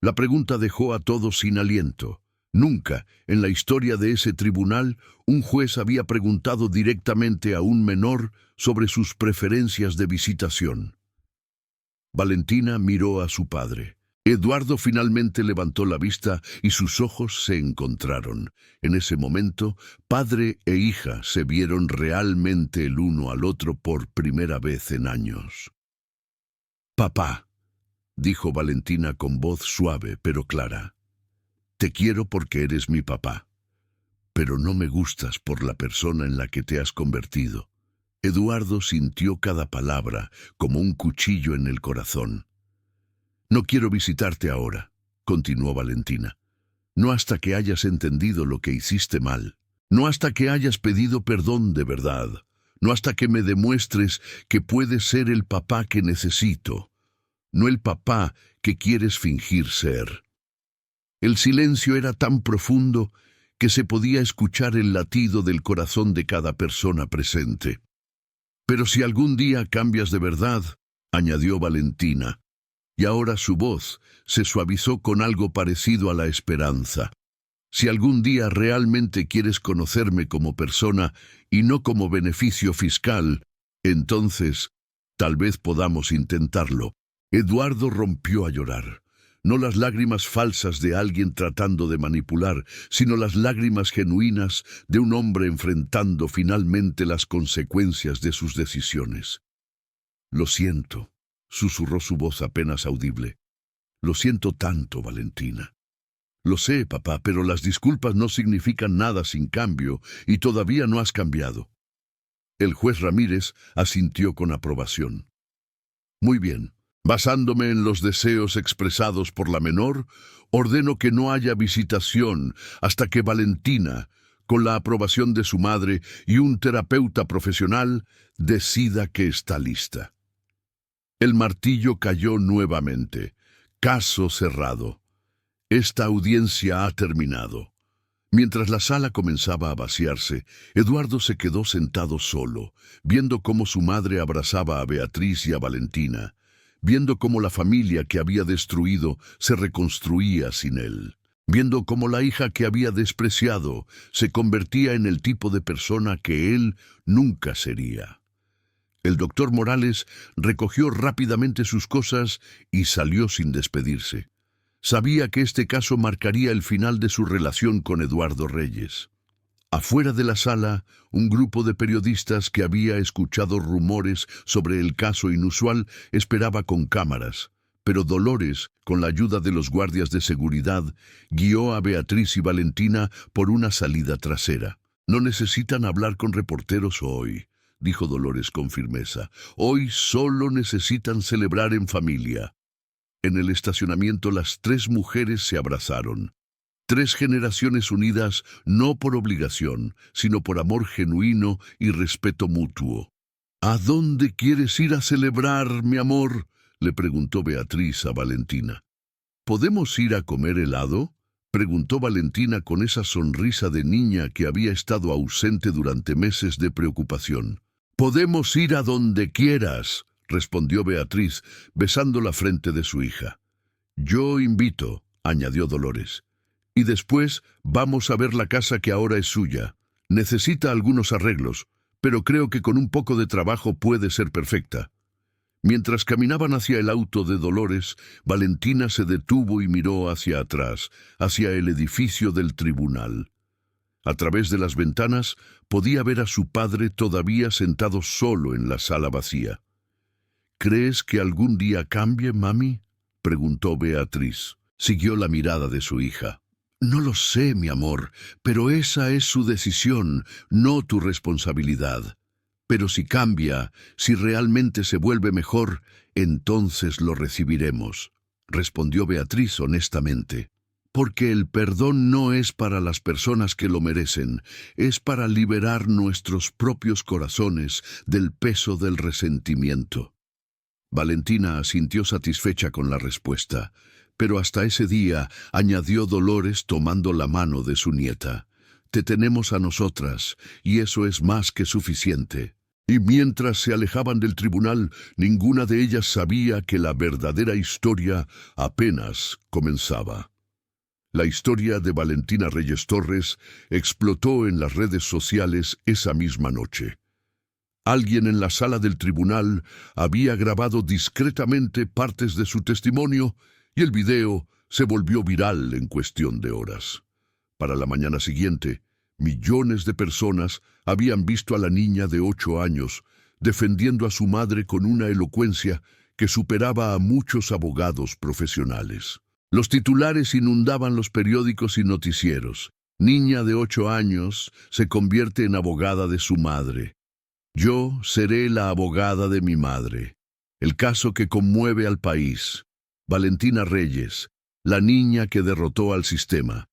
La pregunta dejó a todos sin aliento. Nunca, en la historia de ese tribunal, un juez había preguntado directamente a un menor sobre sus preferencias de visitación. Valentina miró a su padre. Eduardo finalmente levantó la vista y sus ojos se encontraron. En ese momento, padre e hija se vieron realmente el uno al otro por primera vez en años. «Papá», dijo Valentina con voz suave pero clara, «te quiero porque eres mi papá, pero no me gustas por la persona en la que te has convertido». Eduardo sintió cada palabra como un cuchillo en el corazón. «No quiero visitarte ahora», continuó Valentina. «No hasta que hayas entendido lo que hiciste mal. No hasta que hayas pedido perdón de verdad. No hasta que me demuestres que puedes ser el papá que necesito. No el papá que quieres fingir ser». El silencio era tan profundo que se podía escuchar el latido del corazón de cada persona presente. «Pero si algún día cambias de verdad», añadió Valentina, y ahora su voz se suavizó con algo parecido a la esperanza. «Si algún día realmente quieres conocerme como persona y no como beneficio fiscal, entonces tal vez podamos intentarlo». Eduardo rompió a llorar. No las lágrimas falsas de alguien tratando de manipular, sino las lágrimas genuinas de un hombre enfrentando finalmente las consecuencias de sus decisiones. «Lo siento», susurró su voz apenas audible. «Lo siento tanto, Valentina». «Lo sé, papá, pero las disculpas no significan nada sin cambio, y todavía no has cambiado». El juez Ramírez asintió con aprobación. «Muy bien. Basándome en los deseos expresados por la menor, ordeno que no haya visitación hasta que Valentina, con la aprobación de su madre y un terapeuta profesional, decida que está lista». El martillo cayó nuevamente. Caso cerrado. Esta audiencia ha terminado. Mientras la sala comenzaba a vaciarse, Eduardo se quedó sentado solo, viendo cómo su madre abrazaba a Beatriz y a Valentina, viendo cómo la familia que había destruido se reconstruía sin él, viendo cómo la hija que había despreciado se convertía en el tipo de persona que él nunca sería. El doctor Morales recogió rápidamente sus cosas y salió sin despedirse. Sabía que este caso marcaría el final de su relación con Eduardo Reyes. Afuera de la sala, un grupo de periodistas que había escuchado rumores sobre el caso inusual esperaba con cámaras, pero Dolores, con la ayuda de los guardias de seguridad, guió a Beatriz y Valentina por una salida trasera. «No necesitan hablar con reporteros hoy», dijo Dolores con firmeza. «Hoy solo necesitan celebrar en familia». En el estacionamiento las tres mujeres se abrazaron. 3 generaciones unidas no por obligación, sino por amor genuino y respeto mutuo. «¿A dónde quieres ir a celebrar, mi amor?», le preguntó Beatriz a Valentina. «¿Podemos ir a comer helado?», preguntó Valentina con esa sonrisa de niña que había estado ausente durante meses de preocupación. «Podemos ir a donde quieras», respondió Beatriz, besando la frente de su hija. «Yo invito», añadió Dolores. «Y después vamos a ver la casa que ahora es suya. Necesita algunos arreglos, pero creo que con un poco de trabajo puede ser perfecta». Mientras caminaban hacia el auto de Dolores, Valentina se detuvo y miró hacia atrás, hacia el edificio del tribunal. A través de las ventanas podía ver a su padre todavía sentado solo en la sala vacía. «¿Crees que algún día cambie, mami?», preguntó Beatriz. Siguió la mirada de su hija. «No lo sé, mi amor, pero esa es su decisión, no tu responsabilidad. Pero si cambia, si realmente se vuelve mejor, entonces lo recibiremos», respondió Beatriz honestamente. «Porque el perdón no es para las personas que lo merecen, es para liberar nuestros propios corazones del peso del resentimiento». Valentina asintió satisfecha con la respuesta. Pero hasta ese día, añadió Dolores tomando la mano de su nieta, «te tenemos a nosotras, y eso es más que suficiente». Y mientras se alejaban del tribunal, ninguna de ellas sabía que la verdadera historia apenas comenzaba. La historia de Valentina Reyes Torres explotó en las redes sociales esa misma noche. Alguien en la sala del tribunal había grabado discretamente partes de su testimonio y el video se volvió viral en cuestión de horas. Para la mañana siguiente, millones de personas habían visto a la niña de 8 años defendiendo a su madre con una elocuencia que superaba a muchos abogados profesionales. Los titulares inundaban los periódicos y noticieros. «Niña de 8 años se convierte en abogada de su madre. Yo seré la abogada de mi madre». El caso que conmueve al país. Valentina Reyes, la niña que derrotó al sistema.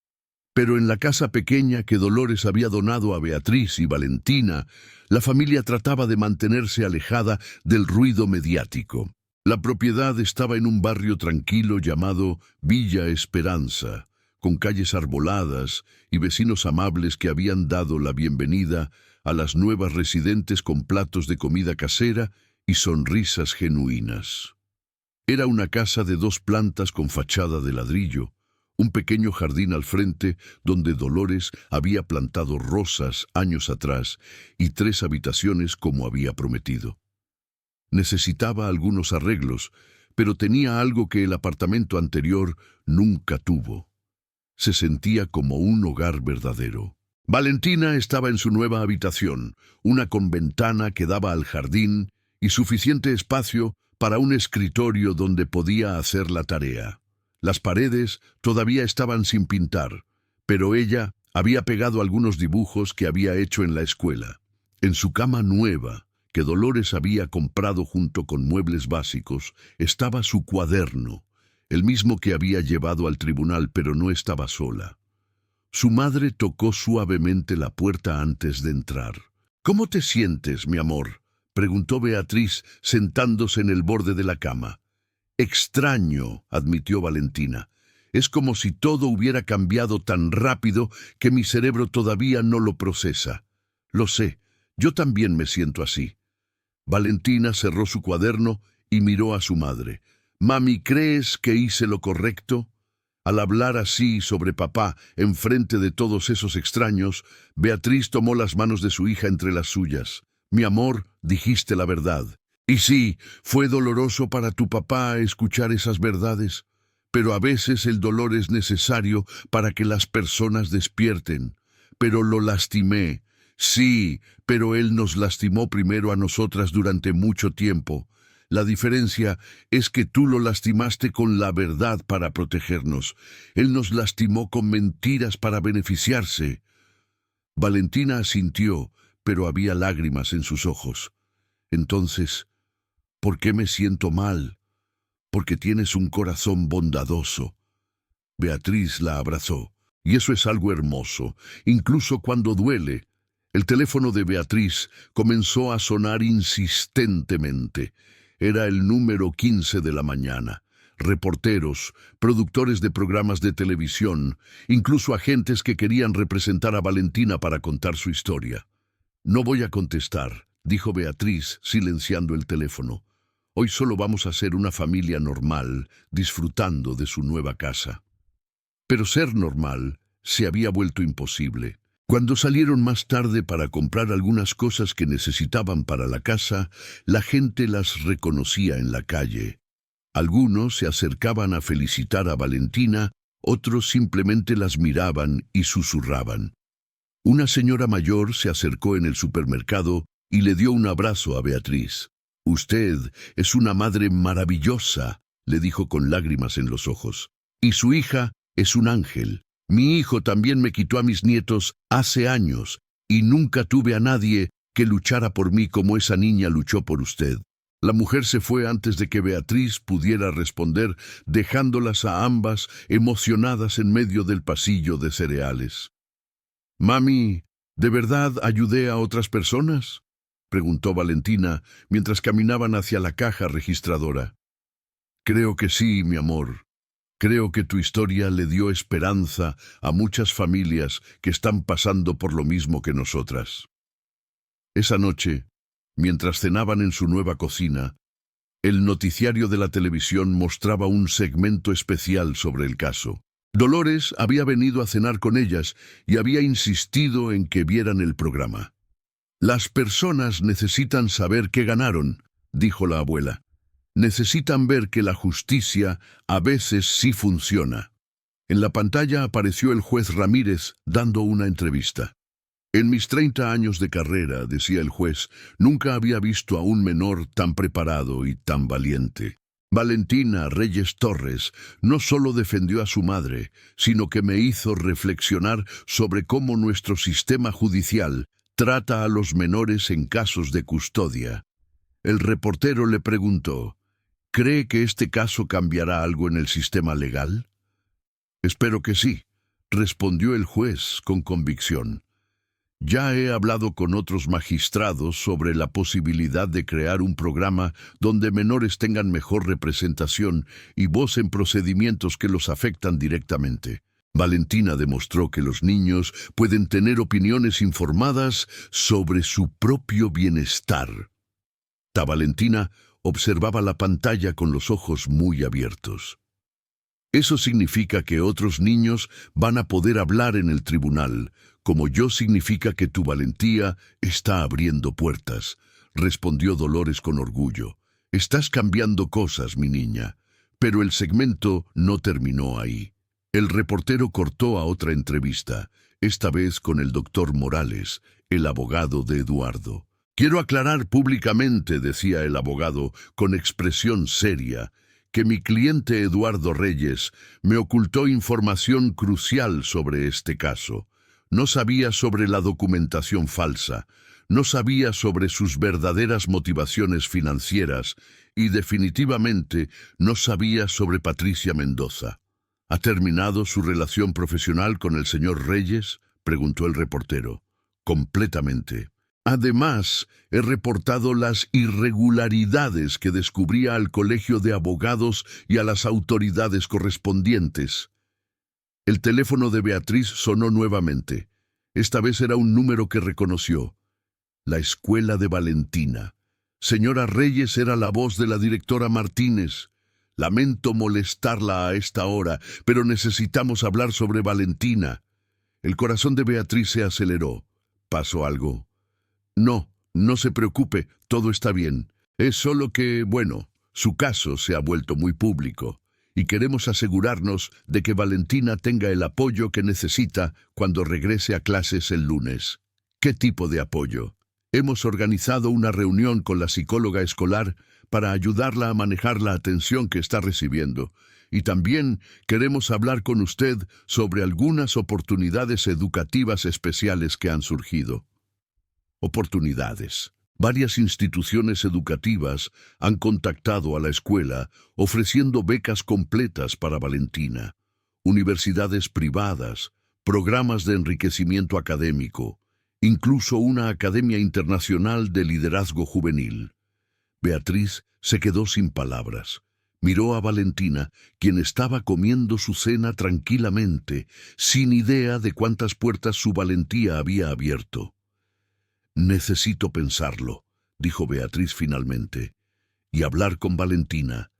Pero en la casa pequeña que Dolores había donado a Beatriz y Valentina, la familia trataba de mantenerse alejada del ruido mediático. La propiedad estaba en un barrio tranquilo llamado Villa Esperanza, con calles arboladas y vecinos amables que habían dado la bienvenida a las nuevas residentes con platos de comida casera y sonrisas genuinas. Era una casa de 2 plantas con fachada de ladrillo, un pequeño jardín al frente donde Dolores había plantado rosas años atrás y 3 habitaciones como había prometido. Necesitaba algunos arreglos, pero tenía algo que el apartamento anterior nunca tuvo. Se sentía como un hogar verdadero. Valentina estaba en su nueva habitación, una con ventana que daba al jardín y suficiente espacio para un escritorio donde podía hacer la tarea. Las paredes todavía estaban sin pintar, pero ella había pegado algunos dibujos que había hecho en la escuela. En su cama nueva, que Dolores había comprado junto con muebles básicos, estaba su cuaderno, el mismo que había llevado al tribunal, pero no estaba sola. Su madre tocó suavemente la puerta antes de entrar. «¿Cómo te sientes, mi amor?», preguntó Beatriz, sentándose en el borde de la cama. «Extraño», admitió Valentina. «Es como si todo hubiera cambiado tan rápido que mi cerebro todavía no lo procesa. Lo sé, yo también me siento así». Valentina cerró su cuaderno y miró a su madre. «Mami, ¿crees que hice lo correcto?». Al hablar así sobre papá, enfrente de todos esos extraños, Beatriz tomó las manos de su hija entre las suyas. «Mi amor, dijiste la verdad. Y sí, fue doloroso para tu papá escuchar esas verdades, pero a veces el dolor es necesario para que las personas despierten, pero lo lastimé. Sí, pero él nos lastimó primero a nosotras durante mucho tiempo. La diferencia es que tú lo lastimaste con la verdad para protegernos. Él nos lastimó con mentiras para beneficiarse. Valentina asintió, pero había lágrimas en sus ojos. Entonces, ¿por qué me siento mal? Porque tienes un corazón bondadoso. Beatriz la abrazó. Y eso es algo hermoso, incluso cuando duele. El teléfono de Beatriz comenzó a sonar insistentemente. Era el número 15 de la mañana. Reporteros, productores de programas de televisión, incluso agentes que querían representar a Valentina para contar su historia. No voy a contestar, dijo Beatriz, silenciando el teléfono. Hoy solo vamos a ser una familia normal, disfrutando de su nueva casa. Pero ser normal se había vuelto imposible. Cuando salieron más tarde para comprar algunas cosas que necesitaban para la casa, la gente las reconocía en la calle. Algunos se acercaban a felicitar a Valentina, otros simplemente las miraban y susurraban. Una señora mayor se acercó en el supermercado y le dio un abrazo a Beatriz. «Usted es una madre maravillosa», le dijo con lágrimas en los ojos. «Y su hija es un ángel. Mi hijo también me quitó a mis nietos hace años y nunca tuve a nadie que luchara por mí como esa niña luchó por usted». La mujer se fue antes de que Beatriz pudiera responder, dejándolas a ambas emocionadas en medio del pasillo de cereales. «Mami, ¿de verdad ayudé a otras personas?», preguntó Valentina mientras caminaban hacia la caja registradora. «Creo que sí, mi amor. Creo que tu historia le dio esperanza a muchas familias que están pasando por lo mismo que nosotras». Esa noche, mientras cenaban en su nueva cocina, el noticiario de la televisión mostraba un segmento especial sobre el caso. Dolores había venido a cenar con ellas y había insistido en que vieran el programa. «Las personas necesitan saber qué ganaron», dijo la abuela. «Necesitan ver que la justicia a veces sí funciona». En la pantalla apareció el juez Ramírez dando una entrevista. «En mis 30 años de carrera», decía el juez, «nunca había visto a un menor tan preparado y tan valiente. Valentina Reyes Torres no solo defendió a su madre, sino que me hizo reflexionar sobre cómo nuestro sistema judicial trata a los menores en casos de custodia». El reportero le preguntó, «¿Cree que este caso cambiará algo en el sistema legal?». «Espero que sí», respondió el juez con convicción. «Ya he hablado con otros magistrados sobre la posibilidad de crear un programa donde menores tengan mejor representación y voz en procedimientos que los afectan directamente». Valentina demostró que los niños pueden tener opiniones informadas sobre su propio bienestar. Valentina observaba la pantalla con los ojos muy abiertos. «Eso significa que otros niños van a poder hablar en el tribunal, como yo significa que tu valentía está abriendo puertas», respondió Dolores con orgullo. «Estás cambiando cosas, mi niña». Pero el segmento no terminó ahí. El reportero cortó a otra entrevista, esta vez con el doctor Morales, el abogado de Eduardo. «Quiero aclarar públicamente», decía el abogado con expresión seria, «que mi cliente Eduardo Reyes me ocultó información crucial sobre este caso. No sabía sobre la documentación falsa, no sabía sobre sus verdaderas motivaciones financieras y definitivamente no sabía sobre Patricia Mendoza». «¿Ha terminado su relación profesional con el señor Reyes?», preguntó el reportero. «Completamente. Además, he reportado las irregularidades que descubría al Colegio de Abogados y a las autoridades correspondientes». El teléfono de Beatriz sonó nuevamente. Esta vez era un número que reconoció. La escuela de Valentina. Señora Reyes era la voz de la directora Martínez. «Lamento molestarla a esta hora, pero necesitamos hablar sobre Valentina». El corazón de Beatriz se aceleró. «¿Pasó algo?». «No, no se preocupe, todo está bien. Es solo que, bueno, su caso se ha vuelto muy público. y queremos asegurarnos de que Valentina tenga el apoyo que necesita cuando regrese a clases el lunes. ¿Qué tipo de apoyo? Hemos organizado una reunión con la psicóloga escolar para ayudarla a manejar la atención que está recibiendo. Y también queremos hablar con usted sobre algunas oportunidades educativas especiales que han surgido. Oportunidades. Varias instituciones educativas han contactado a la escuela ofreciendo becas completas para Valentina. Universidades privadas, programas de enriquecimiento académico, incluso una academia internacional de liderazgo juvenil. Beatriz se quedó sin palabras. Miró a Valentina, quien estaba comiendo su cena tranquilamente, sin idea de cuántas puertas su valentía había abierto. «Necesito pensarlo», dijo Beatriz finalmente, «y hablar con Valentina.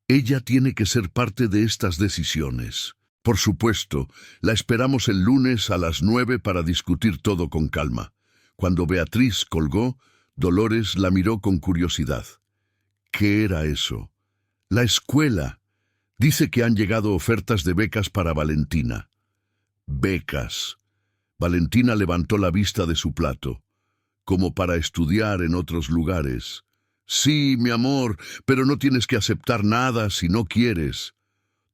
Ella tiene que ser parte de estas decisiones. Por supuesto, la esperamos el lunes a las 9 para discutir todo con calma». Cuando Beatriz colgó, Dolores la miró con curiosidad. ¿Qué era eso? La escuela. Dice que han llegado ofertas de becas para Valentina. Becas. Valentina levantó la vista de su plato. Como para estudiar en otros lugares. Sí, mi amor, pero no tienes que aceptar nada si no quieres.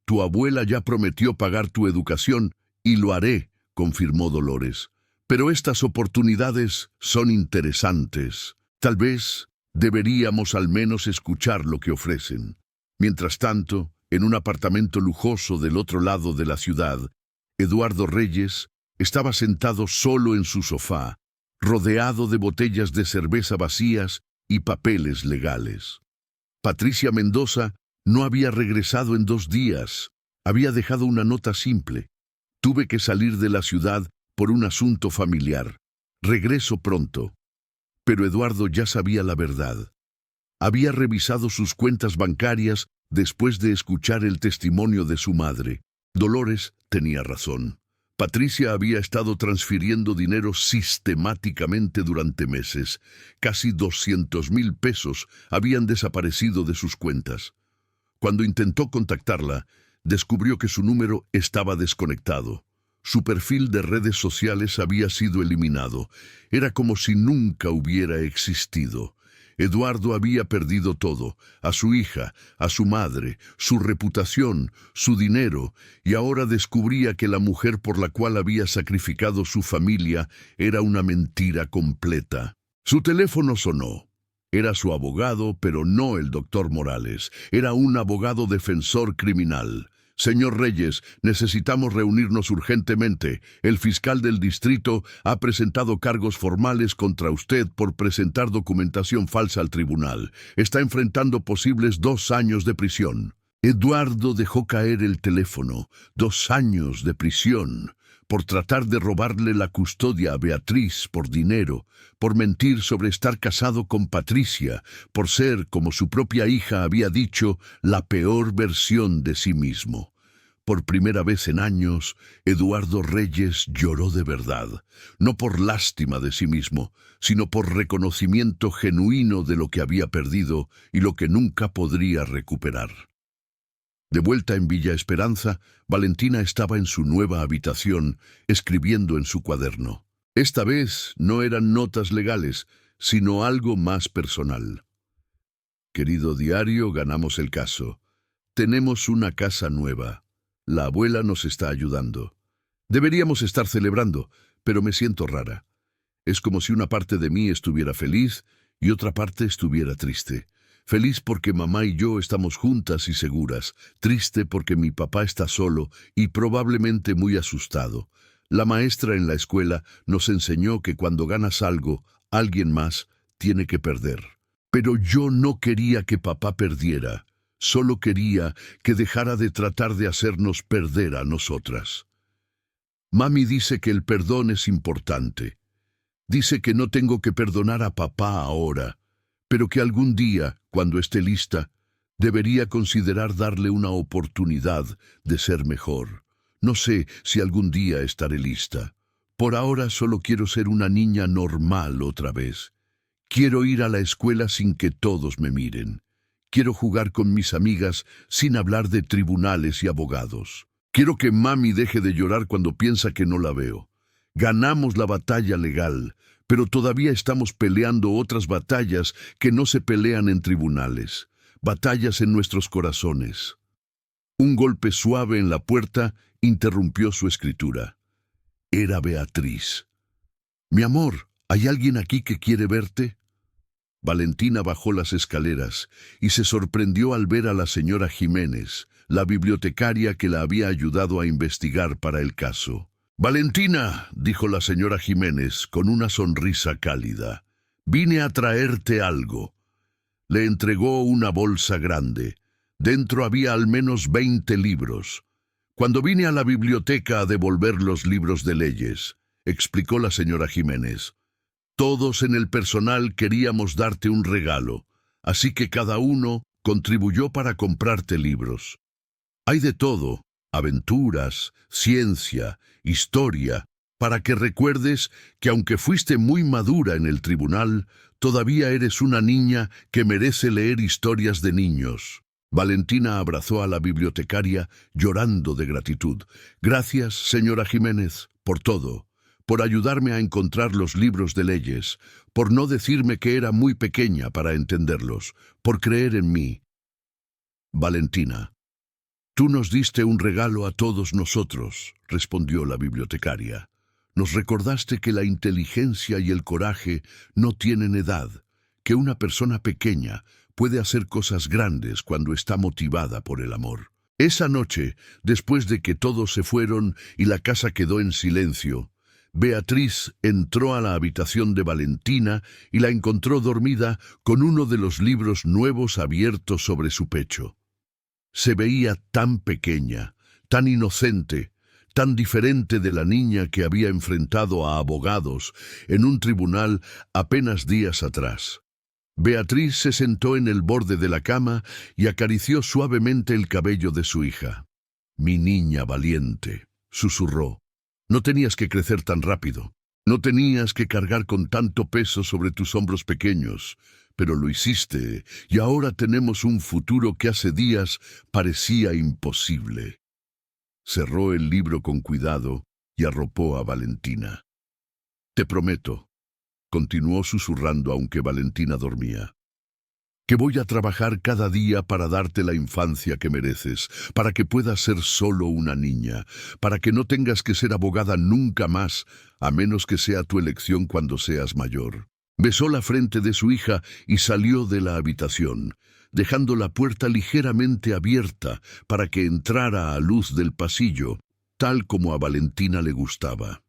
Tu abuela ya prometió pagar tu educación y lo haré, confirmó Dolores. Pero estas oportunidades son interesantes. Tal vez deberíamos al menos escuchar lo que ofrecen. Mientras tanto, en un apartamento lujoso del otro lado de la ciudad, Eduardo Reyes estaba sentado solo en su sofá, rodeado de botellas de cerveza vacías y papeles legales. Patricia Mendoza no había regresado en 2 días. Había dejado una nota simple. Tuve que salir de la ciudad por un asunto familiar. Regreso pronto. Pero Eduardo ya sabía la verdad. Había revisado sus cuentas bancarias después de escuchar el testimonio de su madre. Dolores tenía razón. Patricia había estado transfiriendo dinero sistemáticamente durante meses. Casi 200,000 pesos habían desaparecido de sus cuentas. Cuando intentó contactarla, descubrió que su número estaba desconectado. Su perfil de redes sociales había sido eliminado. Era como si nunca hubiera existido. Eduardo había perdido todo, a su hija, a su madre, su reputación, su dinero, y ahora descubría que la mujer por la cual había sacrificado su familia era una mentira completa. Su teléfono sonó. Era su abogado, pero no el doctor Morales. Era un abogado defensor criminal. «Señor Reyes, necesitamos reunirnos urgentemente. El fiscal del distrito ha presentado cargos formales contra usted por presentar documentación falsa al tribunal. Está enfrentando posibles 2 años de prisión». Eduardo dejó caer el teléfono. 2 años de prisión. Por tratar de robarle la custodia a Beatriz por dinero, por mentir sobre estar casado con Patricia, por ser, como su propia hija había dicho, la peor versión de sí mismo. Por primera vez en años, Eduardo Reyes lloró de verdad, no por lástima de sí mismo, sino por reconocimiento genuino de lo que había perdido y lo que nunca podría recuperar. De vuelta en Villa Esperanza, Valentina estaba en su nueva habitación, escribiendo en su cuaderno. Esta vez no eran notas legales, sino algo más personal. «Querido diario, ganamos el caso. Tenemos una casa nueva. La abuela nos está ayudando. Deberíamos estar celebrando, pero me siento rara. Es como si una parte de mí estuviera feliz y otra parte estuviera triste. Feliz porque mamá y yo estamos juntas y seguras. Triste porque mi papá está solo y probablemente muy asustado. La maestra en la escuela nos enseñó que cuando ganas algo, alguien más tiene que perder. Pero yo no quería que papá perdiera. Solo quería que dejara de tratar de hacernos perder a nosotras. Mami dice que el perdón es importante. Dice que no tengo que perdonar a papá ahora, pero que algún día, cuando esté lista, debería considerar darle una oportunidad de ser mejor. No sé si algún día estaré lista. Por ahora solo quiero ser una niña normal otra vez. Quiero ir a la escuela sin que todos me miren. Quiero jugar con mis amigas sin hablar de tribunales y abogados. Quiero que mami deje de llorar cuando piensa que no la veo. Ganamos la batalla legal, pero todavía estamos peleando otras batallas que no se pelean en tribunales. Batallas en nuestros corazones. Un golpe suave en la puerta interrumpió su escritura. Era Beatriz. «Mi amor, ¿hay alguien aquí que quiere verte?» Valentina bajó las escaleras y se sorprendió al ver a la señora Jiménez, la bibliotecaria que la había ayudado a investigar para el caso. «Valentina», dijo la señora Jiménez con una sonrisa cálida, «vine a traerte algo». Le entregó una bolsa grande. Dentro había al menos 20 libros. «Cuando vine a la biblioteca a devolver los libros de leyes», explicó la señora Jiménez, «todos en el personal queríamos darte un regalo, así que cada uno contribuyó para comprarte libros. Hay de todo, aventuras, ciencia, historia, para que recuerdes que aunque fuiste muy madura en el tribunal, todavía eres una niña que merece leer historias de niños». Valentina abrazó a la bibliotecaria llorando de gratitud. «Gracias, señora Jiménez, por todo, por ayudarme a encontrar los libros de leyes, por no decirme que era muy pequeña para entenderlos, por creer en mí». «Valentina, tú nos diste un regalo a todos nosotros», respondió la bibliotecaria. «Nos recordaste que la inteligencia y el coraje no tienen edad, que una persona pequeña puede hacer cosas grandes cuando está motivada por el amor». Esa noche, después de que todos se fueron y la casa quedó en silencio, Beatriz entró a la habitación de Valentina y la encontró dormida con uno de los libros nuevos abiertos sobre su pecho. Se veía tan pequeña, tan inocente, tan diferente de la niña que había enfrentado a abogados en un tribunal apenas días atrás. Beatriz se sentó en el borde de la cama y acarició suavemente el cabello de su hija. «Mi niña valiente», susurró. «No tenías que crecer tan rápido. No tenías que cargar con tanto peso sobre tus hombros pequeños. Pero lo hiciste, y ahora tenemos un futuro que hace días parecía imposible». Cerró el libro con cuidado y arropó a Valentina. «Te prometo», continuó susurrando aunque Valentina dormía, «que voy a trabajar cada día para darte la infancia que mereces, para que puedas ser solo una niña, para que no tengas que ser abogada nunca más, a menos que sea tu elección cuando seas mayor». Besó la frente de su hija y salió de la habitación, dejando la puerta ligeramente abierta para que entrara a luz del pasillo, tal como a Valentina le gustaba.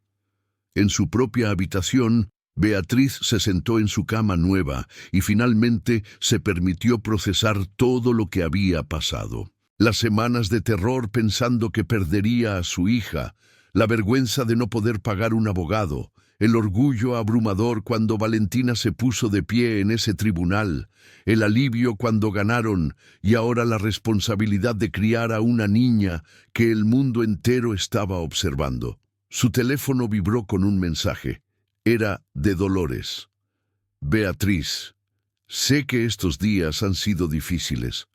En su propia habitación, Beatriz se sentó en su cama nueva y finalmente se permitió procesar todo lo que había pasado. Las semanas de terror pensando que perdería a su hija, la vergüenza de no poder pagar un abogado, el orgullo abrumador cuando Valentina se puso de pie en ese tribunal, el alivio cuando ganaron y ahora la responsabilidad de criar a una niña que el mundo entero estaba observando. Su teléfono vibró con un mensaje. Era de Dolores. «Beatriz, sé que estos días han sido difíciles,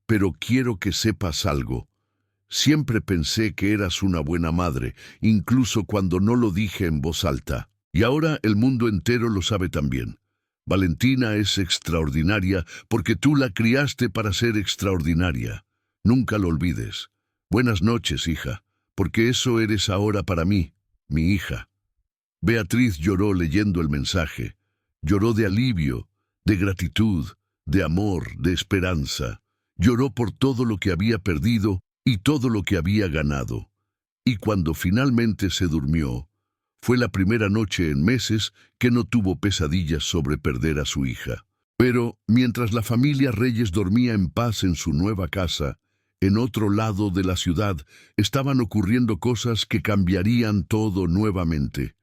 pero quiero que sepas algo. Siempre pensé que eras una buena madre, incluso cuando no lo dije en voz alta. Y ahora el mundo entero lo sabe también. Valentina es extraordinaria porque tú la criaste para ser extraordinaria. Nunca lo olvides. Buenas noches, hija, porque eso eres ahora para mí, mi hija». Beatriz lloró leyendo el mensaje. Lloró de alivio, de gratitud, de amor, de esperanza. Lloró por todo lo que había perdido y todo lo que había ganado. Y cuando finalmente se durmió, fue la primera noche en meses que no tuvo pesadillas sobre perder a su hija. Pero, mientras la familia Reyes dormía en paz en su nueva casa, en otro lado de la ciudad estaban ocurriendo cosas que cambiarían todo nuevamente.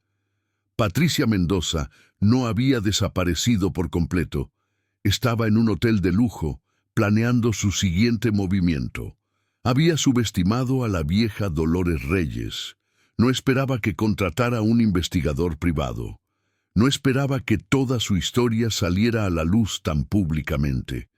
Patricia Mendoza no había desaparecido por completo. Estaba en un hotel de lujo, planeando su siguiente movimiento. Había subestimado a la vieja Dolores Reyes. No esperaba que contratara a un investigador privado. No esperaba que toda su historia saliera a la luz tan públicamente.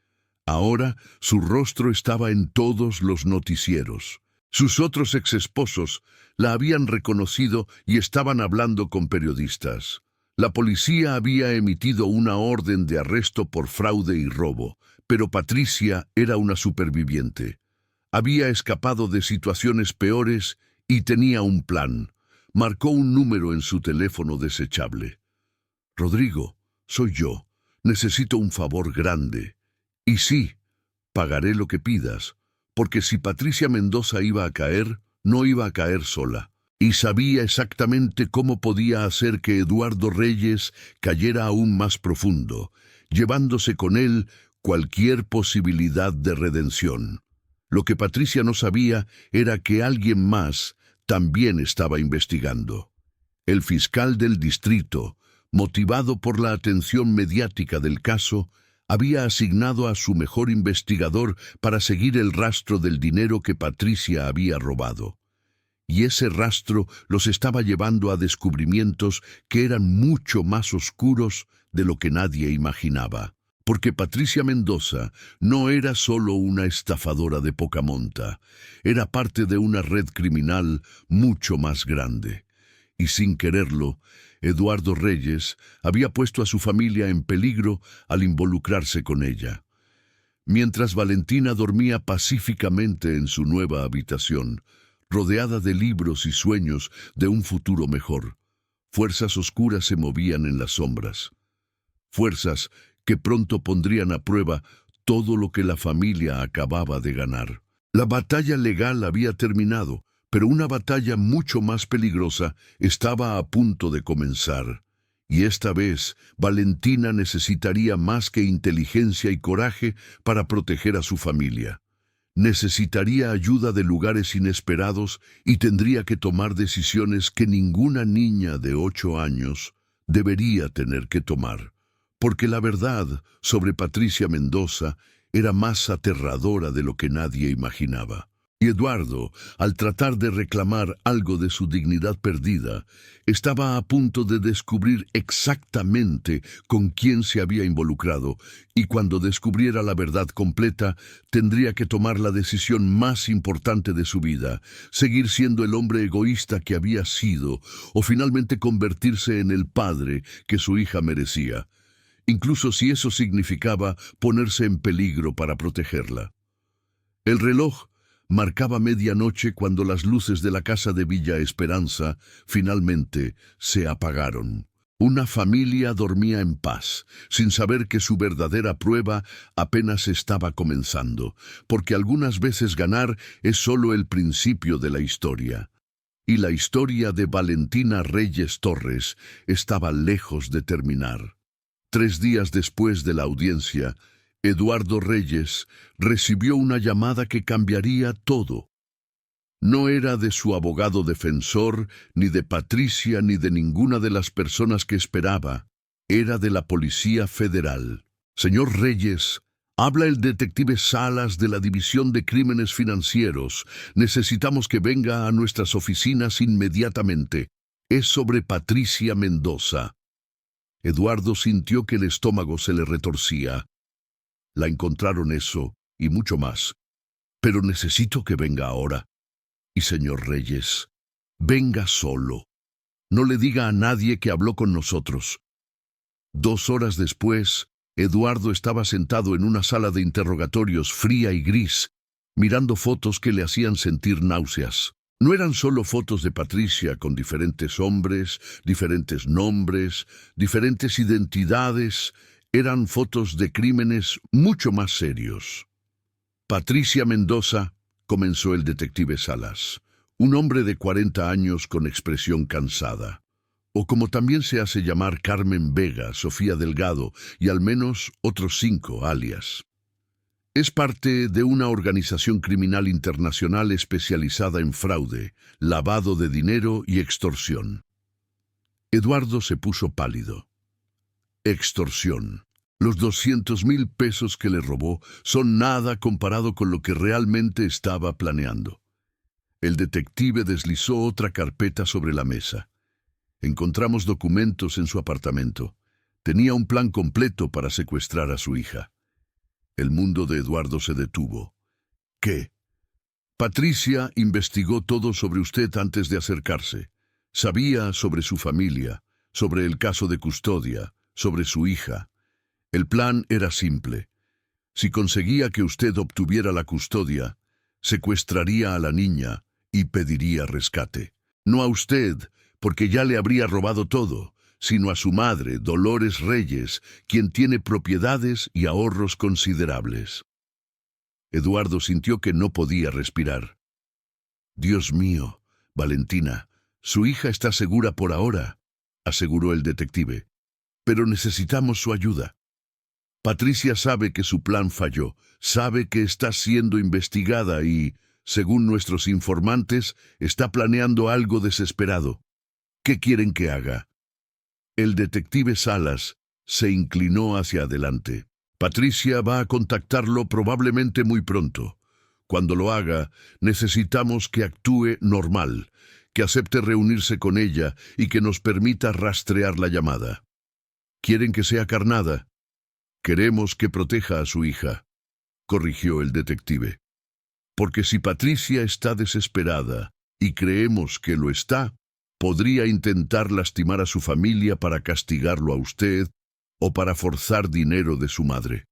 Ahora su rostro estaba en todos los noticieros. Sus otros exesposos la habían reconocido y estaban hablando con periodistas. La policía había emitido una orden de arresto por fraude y robo, pero Patricia era una superviviente. Había escapado de situaciones peores y tenía un plan. Marcó un número en su teléfono desechable. «Rodrigo, soy yo. Necesito un favor grande. Y sí, pagaré lo que pidas, porque si Patricia Mendoza iba a caer, no iba a caer sola. Y sabía exactamente cómo podía hacer que Eduardo Reyes cayera aún más profundo, llevándose con él cualquier posibilidad de redención. Lo que Patricia no sabía era que alguien más también estaba investigando. El fiscal del distrito, motivado por la atención mediática del caso, había asignado a su mejor investigador para seguir el rastro del dinero que Patricia había robado. Y ese rastro los estaba llevando a descubrimientos que eran mucho más oscuros de lo que nadie imaginaba. Porque Patricia Mendoza no era solo una estafadora de poca monta, era parte de una red criminal mucho más grande. Y sin quererlo, Eduardo Reyes había puesto a su familia en peligro al involucrarse con ella. Mientras Valentina dormía pacíficamente en su nueva habitación, rodeada de libros y sueños de un futuro mejor, fuerzas oscuras se movían en las sombras. Fuerzas que pronto pondrían a prueba todo lo que la familia acababa de ganar. La batalla legal había terminado, pero una batalla mucho más peligrosa estaba a punto de comenzar. Y esta vez, Valentina necesitaría más que inteligencia y coraje para proteger a su familia. Necesitaría ayuda de lugares inesperados y tendría que tomar decisiones que ninguna niña de 8 años debería tener que tomar. Porque la verdad sobre Patricia Mendoza era más aterradora de lo que nadie imaginaba. Y Eduardo, al tratar de reclamar algo de su dignidad perdida, estaba a punto de descubrir exactamente con quién se había involucrado, y cuando descubriera la verdad completa, tendría que tomar la decisión más importante de su vida, seguir siendo el hombre egoísta que había sido, o finalmente convertirse en el padre que su hija merecía, incluso si eso significaba ponerse en peligro para protegerla. El reloj marcaba medianoche cuando las luces de la casa de Villa Esperanza finalmente se apagaron. Una familia dormía en paz, sin saber que su verdadera prueba apenas estaba comenzando, porque algunas veces ganar es solo el principio de la historia. Y la historia de Valentina Reyes Torres estaba lejos de terminar. 3 días después de la audiencia, Eduardo Reyes recibió una llamada que cambiaría todo. No era de su abogado defensor, ni de Patricia, ni de ninguna de las personas que esperaba. Era de la Policía Federal. «Señor Reyes, habla el detective Salas de la División de Crímenes Financieros. Necesitamos que venga a nuestras oficinas inmediatamente. Es sobre Patricia Mendoza». Eduardo sintió que el estómago se le retorcía. La encontraron eso y mucho más. Pero necesito que venga ahora. Y señor Reyes, venga solo. No le diga a nadie que habló con nosotros. 2 horas después, Eduardo estaba sentado en una sala de interrogatorios fría y gris, mirando fotos que le hacían sentir náuseas. No eran solo fotos de Patricia con diferentes hombres, diferentes nombres, diferentes identidades. Eran fotos de crímenes mucho más serios. Patricia Mendoza, comenzó el detective Salas, un hombre de 40 años con expresión cansada, o como también se hace llamar Carmen Vega, Sofía Delgado y al menos otros 5 alias. Es parte de una organización criminal internacional especializada en fraude, lavado de dinero y extorsión. Eduardo se puso pálido. Extorsión. Los 200,000 pesos que le robó son nada comparado con lo que realmente estaba planeando. El detective deslizó otra carpeta sobre la mesa. Encontramos documentos en su apartamento. Tenía un plan completo para secuestrar a su hija. El mundo de Eduardo se detuvo. ¿Qué? Patricia investigó todo sobre usted antes de acercarse. Sabía sobre su familia, sobre el caso de custodia, sobre su hija. El plan era simple. Si conseguía que usted obtuviera la custodia, secuestraría a la niña y pediría rescate. No a usted, porque ya le habría robado todo, sino a su madre, Dolores Reyes, quien tiene propiedades y ahorros considerables. Eduardo sintió que no podía respirar. Dios mío, Valentina, su hija está segura por ahora, aseguró el detective. Pero necesitamos su ayuda. Patricia sabe que su plan falló, sabe que está siendo investigada y, según nuestros informantes, está planeando algo desesperado. ¿Qué quieren que haga? El detective Salas se inclinó hacia adelante. Patricia va a contactarlo probablemente muy pronto. Cuando lo haga, necesitamos que actúe normal, que acepte reunirse con ella y que nos permita rastrear la llamada. ¿Quieren que sea carnada? Queremos que proteja a su hija, corrigió el detective. Porque si Patricia está desesperada, y creemos que lo está, podría intentar lastimar a su familia para castigarlo a usted o para forzar dinero de su madre.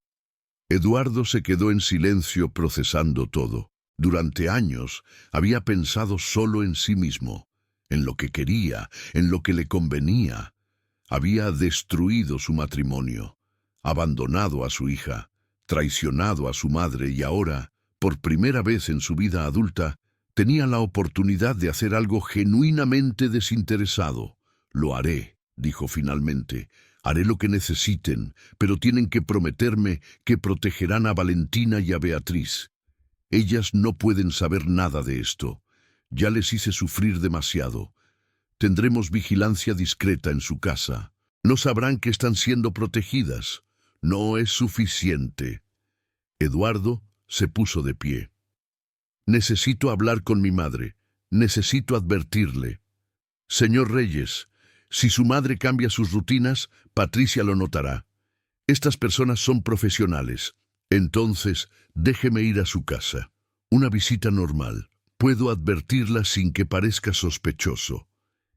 Eduardo se quedó en silencio procesando todo. Durante años había pensado solo en sí mismo, en lo que quería, en lo que le convenía. Había destruido su matrimonio, abandonado a su hija, traicionado a su madre y ahora, por primera vez en su vida adulta, tenía la oportunidad de hacer algo genuinamente desinteresado. Lo haré, dijo finalmente. Haré lo que necesiten, pero tienen que prometerme que protegerán a Valentina y a Beatriz. Ellas no pueden saber nada de esto. Ya les hice sufrir demasiado. Tendremos vigilancia discreta en su casa. No sabrán que están siendo protegidas. No es suficiente. Eduardo se puso de pie. Necesito hablar con mi madre. Necesito advertirle. Señor Reyes, si su madre cambia sus rutinas, Patricia lo notará. Estas personas son profesionales. Entonces, déjeme ir a su casa. Una visita normal. Puedo advertirla sin que parezca sospechoso.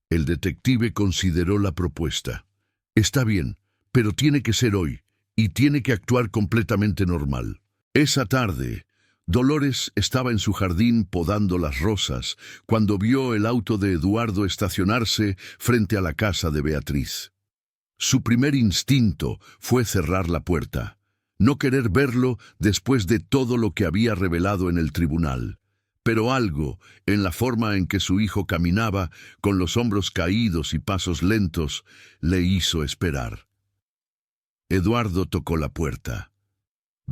El detective consideró la propuesta. Está bien, pero tiene que ser hoy, y tiene que actuar completamente normal. Esa tarde, Dolores estaba en su jardín podando las rosas cuando vio el auto de Eduardo estacionarse frente a la casa de Beatriz. Su primer instinto fue cerrar la puerta, no querer verlo después de todo lo que había revelado en el tribunal. Pero algo, en la forma en que su hijo caminaba, con los hombros caídos y pasos lentos, le hizo esperar. Eduardo tocó la puerta.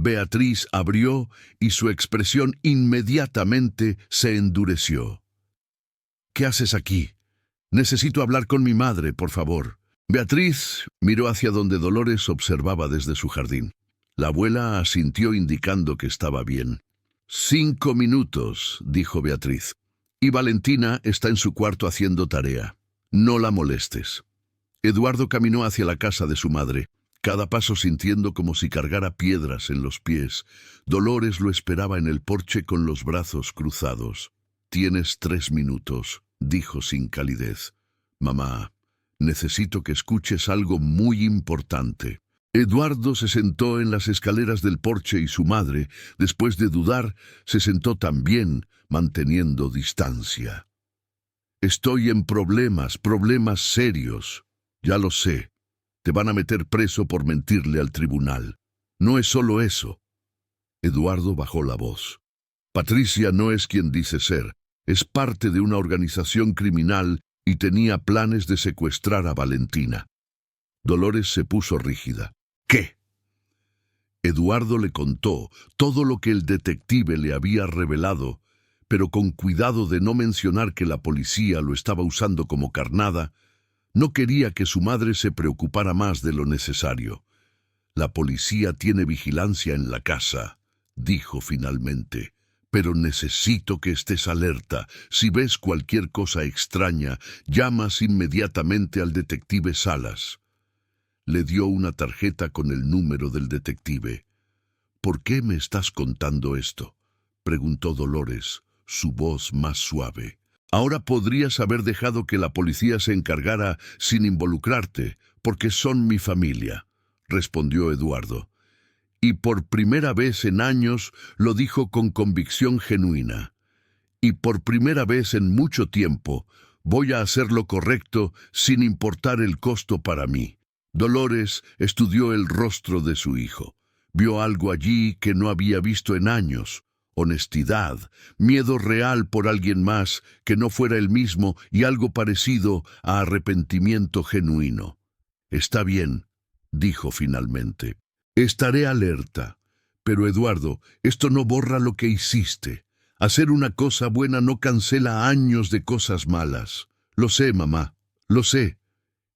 Beatriz abrió y su expresión inmediatamente se endureció. ¿Qué haces aquí? Necesito hablar con mi madre, por favor. Beatriz miró hacia donde Dolores observaba desde su jardín. La abuela asintió indicando que estaba bien. 5 minutos, dijo Beatriz. Y Valentina está en su cuarto haciendo tarea. No la molestes. Eduardo caminó hacia la casa de su madre, cada paso sintiendo como si cargara piedras en los pies. Dolores lo esperaba en el porche con los brazos cruzados. «Tienes 3 minutos», dijo sin calidez. «Mamá, necesito que escuches algo muy importante». Eduardo se sentó en las escaleras del porche y su madre, después de dudar, se sentó también, manteniendo distancia. «Estoy en problemas serios. Ya lo sé. Te van a meter preso por mentirle al tribunal. No es solo eso». Eduardo bajó la voz. «Patricia no es quien dice ser. Es parte de una organización criminal y tenía planes de secuestrar a Valentina». Dolores se puso rígida. «¿Qué?». Eduardo le contó todo lo que el detective le había revelado, pero con cuidado de no mencionar que la policía lo estaba usando como carnada. No quería que su madre se preocupara más de lo necesario. «La policía tiene vigilancia en la casa», dijo finalmente. «Pero necesito que estés alerta. Si ves cualquier cosa extraña, llamas inmediatamente al detective Salas». Le dio una tarjeta con el número del detective. ¿Por qué me estás contando esto?, preguntó Dolores, su voz más suave. Ahora podrías haber dejado que la policía se encargara sin involucrarte, porque son mi familia, respondió Eduardo. Y por primera vez en años lo dijo con convicción genuina. Y por primera vez en mucho tiempo voy a hacer lo correcto sin importar el costo para mí. Dolores estudió el rostro de su hijo. Vio algo allí que no había visto en años: honestidad, miedo real por alguien más que no fuera él mismo y algo parecido a arrepentimiento genuino. «Está bien», dijo finalmente. «Estaré alerta. Pero Eduardo, esto no borra lo que hiciste. Hacer una cosa buena no cancela años de cosas malas. Lo sé, mamá, lo sé».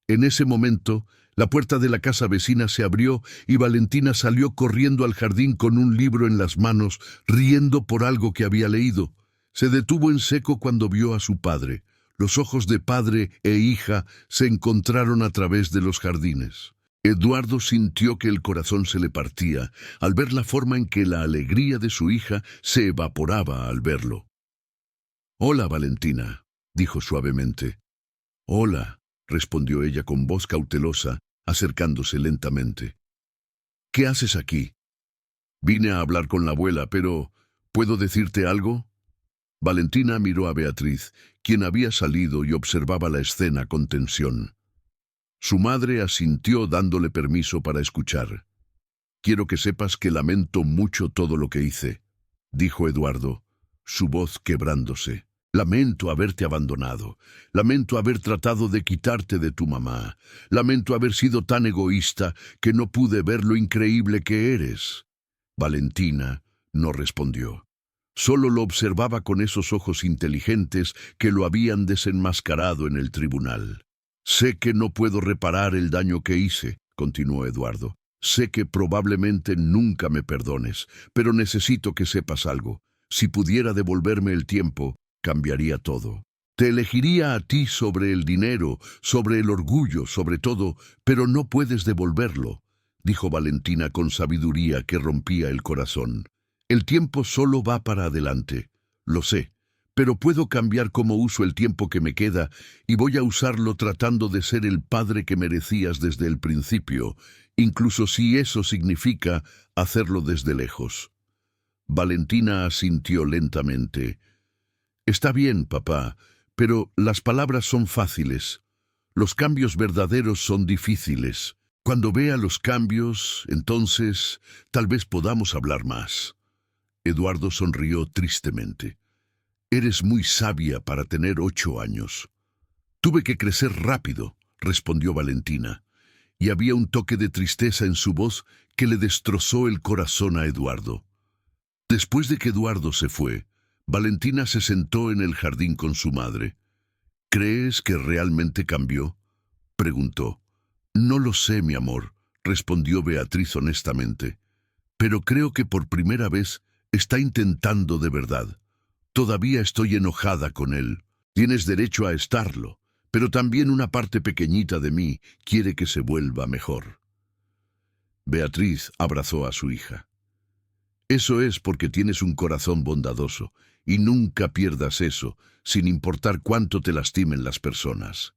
En ese momento, la puerta de la casa vecina se abrió y Valentina salió corriendo al jardín con un libro en las manos, riendo por algo que había leído. Se detuvo en seco cuando vio a su padre. Los ojos de padre e hija se encontraron a través de los jardines. Eduardo sintió que el corazón se le partía al ver la forma en que la alegría de su hija se evaporaba al verlo. «Hola, Valentina», dijo suavemente. «Hola», respondió ella con voz cautelosa, acercándose lentamente. «¿Qué haces aquí?» «Vine a hablar con la abuela, pero ¿puedo decirte algo?». Valentina miró a Beatriz, quien había salido y observaba la escena con tensión. Su madre asintió dándole permiso para escuchar. «Quiero que sepas que lamento mucho todo lo que hice», dijo Eduardo, su voz quebrándose. «Lamento haberte abandonado. Lamento haber tratado de quitarte de tu mamá. Lamento haber sido tan egoísta que no pude ver lo increíble que eres». Valentina no respondió. Solo lo observaba con esos ojos inteligentes que lo habían desenmascarado en el tribunal. «Sé que no puedo reparar el daño que hice», continuó Eduardo. «Sé que probablemente nunca me perdones, pero necesito que sepas algo. Si pudiera devolverme el tiempo, cambiaría todo. Te elegiría a ti sobre el dinero, sobre el orgullo, sobre todo, pero no puedes devolverlo», dijo Valentina con sabiduría que rompía el corazón. «El tiempo solo va para adelante, lo sé, pero puedo cambiar cómo uso el tiempo que me queda y voy a usarlo tratando de ser el padre que merecías desde el principio, incluso si eso significa hacerlo desde lejos». Valentina asintió lentamente. «Está bien, papá, pero las palabras son fáciles. Los cambios verdaderos son difíciles. Cuando vea los cambios, entonces tal vez podamos hablar más». Eduardo sonrió tristemente. «Eres muy sabia para tener 8 años». «Tuve que crecer rápido», respondió Valentina, y había un toque de tristeza en su voz que le destrozó el corazón a Eduardo. Después de que Eduardo se fue, Valentina se sentó en el jardín con su madre. «¿Crees que realmente cambió?», preguntó. «No lo sé, mi amor», respondió Beatriz honestamente. «Pero creo que por primera vez está intentando de verdad. Todavía estoy enojada con él. Tienes derecho a estarlo, pero también una parte pequeñita de mí quiere que se vuelva mejor». Beatriz abrazó a su hija. «Eso es porque tienes un corazón bondadoso, y nunca pierdas eso, sin importar cuánto te lastimen las personas».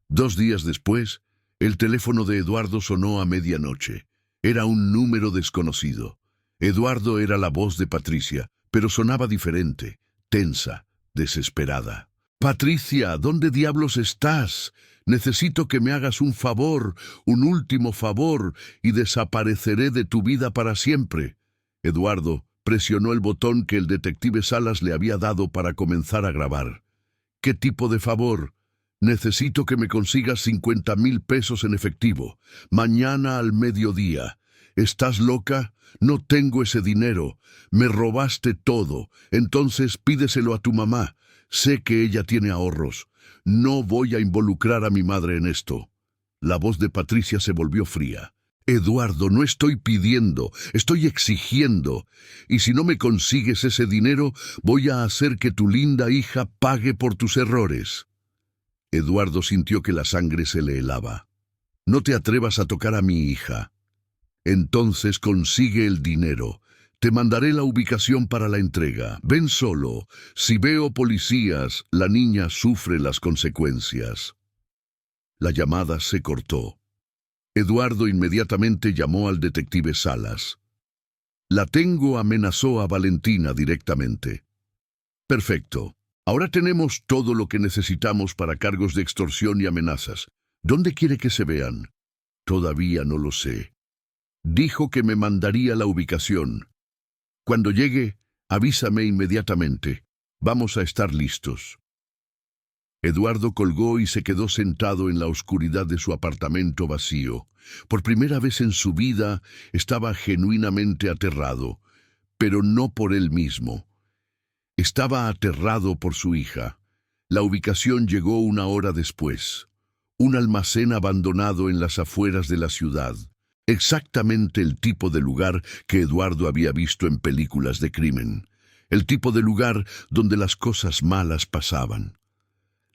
2 días después, el teléfono de Eduardo sonó a medianoche. Era un número desconocido. Eduardo era la voz de Patricia, pero sonaba diferente, tensa, desesperada. «Patricia, ¿dónde diablos estás? Necesito que me hagas un favor, un último favor, y desapareceré de tu vida para siempre». Eduardo presionó el botón que el detective Salas le había dado para comenzar a grabar. «¿Qué tipo de favor?». «Necesito que me consigas 50,000 pesos en efectivo, mañana al mediodía». «¿Estás loca? No tengo ese dinero. Me robaste todo. Entonces pídeselo a tu mamá. Sé que ella tiene ahorros. No voy a involucrar a mi madre en esto». La voz de Patricia se volvió fría. «Eduardo, no estoy pidiendo, estoy exigiendo. Y si no me consigues ese dinero, voy a hacer que tu linda hija pague por tus errores». Eduardo sintió que la sangre se le helaba. «No te atrevas a tocar a mi hija». Entonces consigue el dinero. Te mandaré la ubicación para la entrega. Ven solo. Si veo policías, la niña sufre las consecuencias. La llamada se cortó. Eduardo inmediatamente llamó al detective Salas. La tengo, amenazó a Valentina directamente. Perfecto. Ahora tenemos todo lo que necesitamos para cargos de extorsión y amenazas. ¿Dónde quiere que se vean? Todavía no lo sé. Dijo que me mandaría la ubicación. Cuando llegue, avísame inmediatamente. Vamos a estar listos. Eduardo colgó y se quedó sentado en la oscuridad de su apartamento vacío. Por primera vez en su vida estaba genuinamente aterrado, pero no por él mismo. Estaba aterrado por su hija. La ubicación llegó una hora después. Un almacén abandonado en las afueras de la ciudad. Exactamente el tipo de lugar que Eduardo había visto en películas de crimen. El tipo de lugar donde las cosas malas pasaban.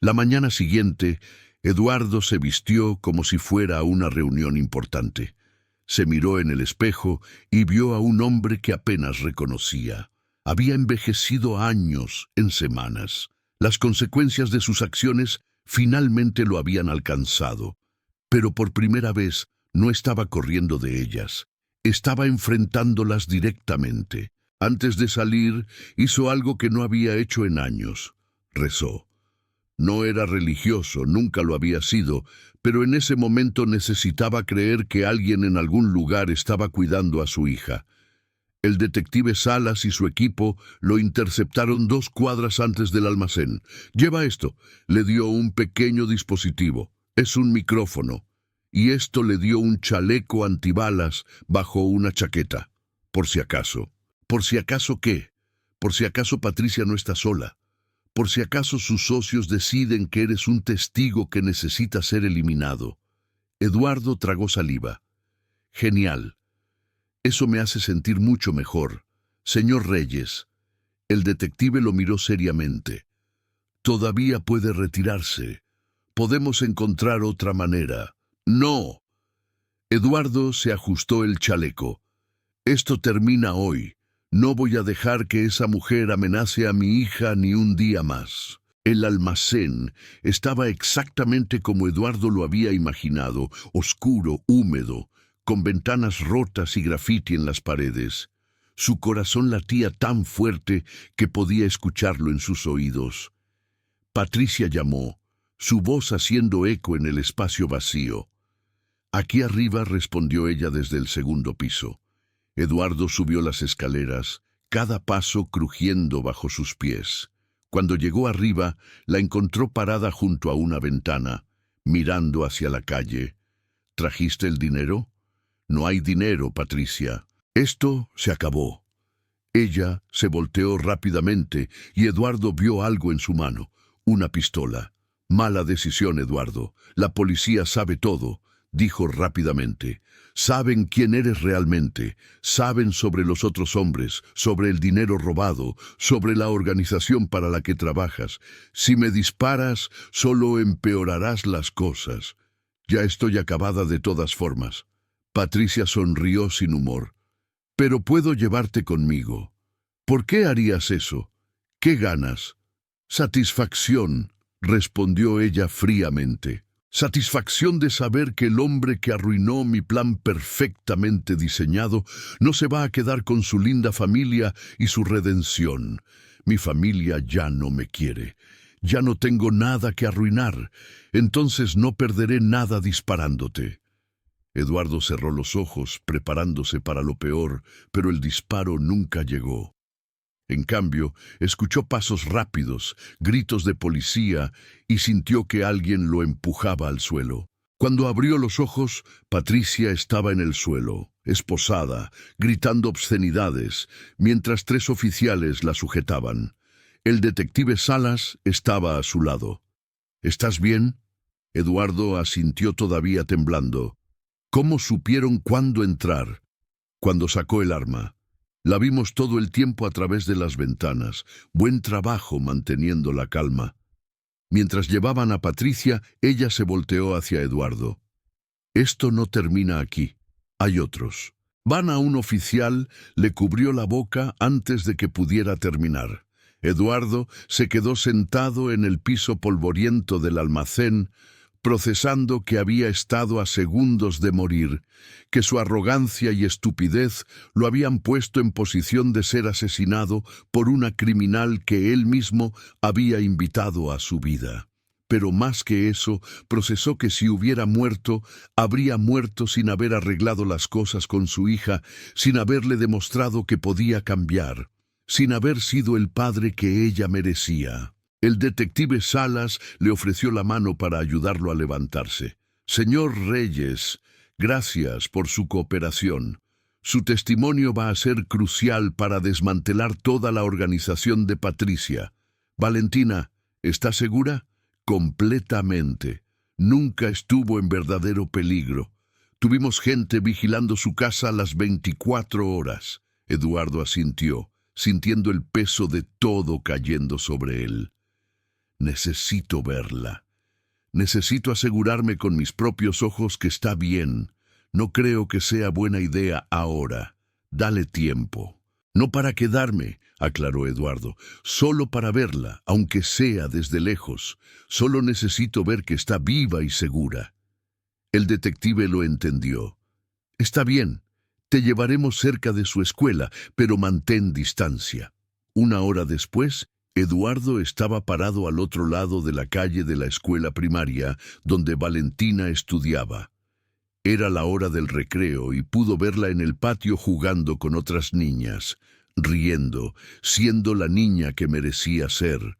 La mañana siguiente, Eduardo se vistió como si fuera a una reunión importante. Se miró en el espejo y vio a un hombre que apenas reconocía. Había envejecido años en semanas. Las consecuencias de sus acciones finalmente lo habían alcanzado. Pero por primera vez no estaba corriendo de ellas. Estaba enfrentándolas directamente. Antes de salir, hizo algo que no había hecho en años. Rezó. No era religioso, nunca lo había sido, pero en ese momento necesitaba creer que alguien en algún lugar estaba cuidando a su hija. El detective Salas y su equipo lo interceptaron 2 cuadras antes del almacén. «Lleva esto», le dio un pequeño dispositivo. Es un micrófono. Y esto le dio un chaleco antibalas bajo una chaqueta. Por si acaso. ¿Por si acaso qué? Por si acaso Patricia no está sola. Por si acaso sus socios deciden que eres un testigo que necesita ser eliminado. Eduardo tragó saliva. Genial. Eso me hace sentir mucho mejor. Señor Reyes. El detective lo miró seriamente. Todavía puede retirarse. Podemos encontrar otra manera. No. Eduardo se ajustó el chaleco. Esto termina hoy. No voy a dejar que esa mujer amenace a mi hija ni un día más. El almacén estaba exactamente como Eduardo lo había imaginado, oscuro, húmedo, con ventanas rotas y grafiti en las paredes. Su corazón latía tan fuerte que podía escucharlo en sus oídos. Patricia llamó, su voz haciendo eco en el espacio vacío. Aquí arriba, respondió ella desde el segundo piso. Eduardo subió las escaleras, cada paso crujiendo bajo sus pies. Cuando llegó arriba, la encontró parada junto a una ventana, mirando hacia la calle. ¿Trajiste el dinero? No hay dinero, Patricia. Esto se acabó. Ella se volteó rápidamente y Eduardo vio algo en su mano, una pistola. Mala decisión, Eduardo. La policía sabe todo, dijo rápidamente. Saben quién eres realmente, saben sobre los otros hombres, sobre el dinero robado, sobre la organización para la que trabajas. Si me disparas, solo empeorarás las cosas. Ya estoy acabada de todas formas. Patricia sonrió sin humor. Pero puedo llevarte conmigo. ¿Por qué harías eso? ¿Qué ganas? Satisfacción, respondió ella fríamente. Satisfacción de saber que el hombre que arruinó mi plan perfectamente diseñado no se va a quedar con su linda familia y su redención. Mi familia ya no me quiere. Ya no tengo nada que arruinar. Entonces no perderé nada disparándote. Eduardo cerró los ojos, preparándose para lo peor, pero el disparo nunca llegó. En cambio, escuchó pasos rápidos, gritos de policía y sintió que alguien lo empujaba al suelo. Cuando abrió los ojos, Patricia estaba en el suelo, esposada, gritando obscenidades, mientras 3 oficiales la sujetaban. El detective Salas estaba a su lado. ¿Estás bien? Eduardo asintió todavía temblando. ¿Cómo supieron cuándo entrar? Cuando sacó el arma. La vimos todo el tiempo a través de las ventanas. Buen trabajo manteniendo la calma. Mientras llevaban a Patricia, ella se volteó hacia Eduardo. Esto no termina aquí. Hay otros. Van a un oficial, le cubrió la boca antes de que pudiera terminar. Eduardo se quedó sentado en el piso polvoriento del almacén, procesando que había estado a segundos de morir, que su arrogancia y estupidez lo habían puesto en posición de ser asesinado por una criminal que él mismo había invitado a su vida. Pero más que eso, procesó que si hubiera muerto, habría muerto sin haber arreglado las cosas con su hija, sin haberle demostrado que podía cambiar, sin haber sido el padre que ella merecía. El detective Salas le ofreció la mano para ayudarlo a levantarse. Señor Reyes, gracias por su cooperación. Su testimonio va a ser crucial para desmantelar toda la organización de Patricia. Valentina, ¿está segura? Completamente. Nunca estuvo en verdadero peligro. Tuvimos gente vigilando su casa las 24 horas. Eduardo asintió, sintiendo el peso de todo cayendo sobre él. Necesito verla. Necesito asegurarme con mis propios ojos que está bien. No creo que sea buena idea ahora. Dale tiempo. No para quedarme, aclaró Eduardo, solo para verla, aunque sea desde lejos. Solo necesito ver que está viva y segura. El detective lo entendió. Está bien, te llevaremos cerca de su escuela, pero mantén distancia. Una hora después, Eduardo estaba parado al otro lado de la calle de la escuela primaria, donde Valentina estudiaba. Era la hora del recreo y pudo verla en el patio jugando con otras niñas, riendo, siendo la niña que merecía ser.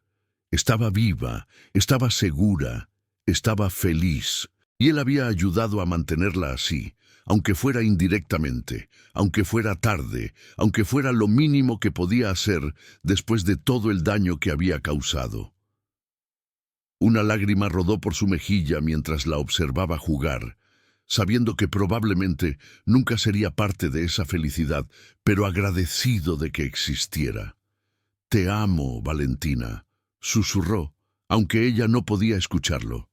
Estaba viva, estaba segura, estaba feliz, y él había ayudado a mantenerla así, aunque fuera indirectamente, aunque fuera tarde, aunque fuera lo mínimo que podía hacer después de todo el daño que había causado. Una lágrima rodó por su mejilla mientras la observaba jugar, sabiendo que probablemente nunca sería parte de esa felicidad, pero agradecido de que existiera. «Te amo, Valentina», susurró, aunque ella no podía escucharlo.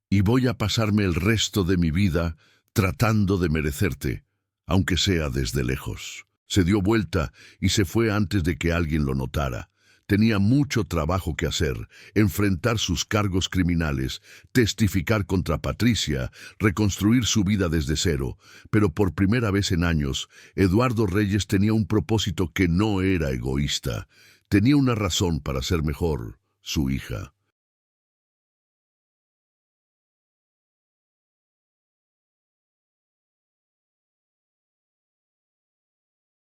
«Y voy a pasarme el resto de mi vida tratando de merecerte, aunque sea desde lejos». Se dio vuelta y se fue antes de que alguien lo notara. Tenía mucho trabajo que hacer, enfrentar sus cargos criminales, testificar contra Patricia, reconstruir su vida desde cero, pero por primera vez en años, Eduardo Reyes tenía un propósito que no era egoísta. Tenía una razón para ser mejor, su hija.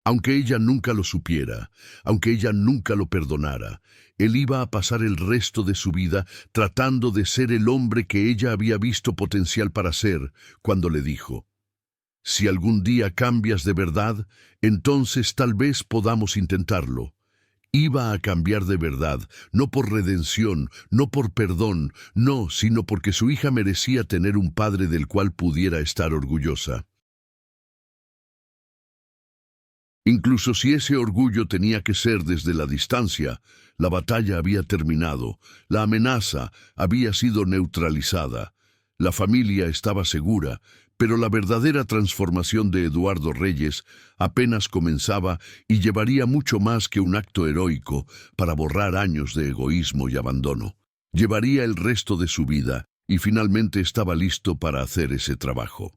Aunque ella nunca lo supiera, aunque ella nunca lo perdonara, él iba a pasar el resto de su vida tratando de ser el hombre que ella había visto potencial para ser cuando le dijo: «Si algún día cambias de verdad, entonces tal vez podamos intentarlo». Iba a cambiar de verdad, no por redención, no por perdón, no, sino porque su hija merecía tener un padre del cual pudiera estar orgullosa. Incluso si ese orgullo tenía que ser desde la distancia, la batalla había terminado, la amenaza había sido neutralizada, la familia estaba segura, pero la verdadera transformación de Eduardo Reyes apenas comenzaba y llevaría mucho más que un acto heroico para borrar años de egoísmo y abandono. Llevaría el resto de su vida y finalmente estaba listo para hacer ese trabajo.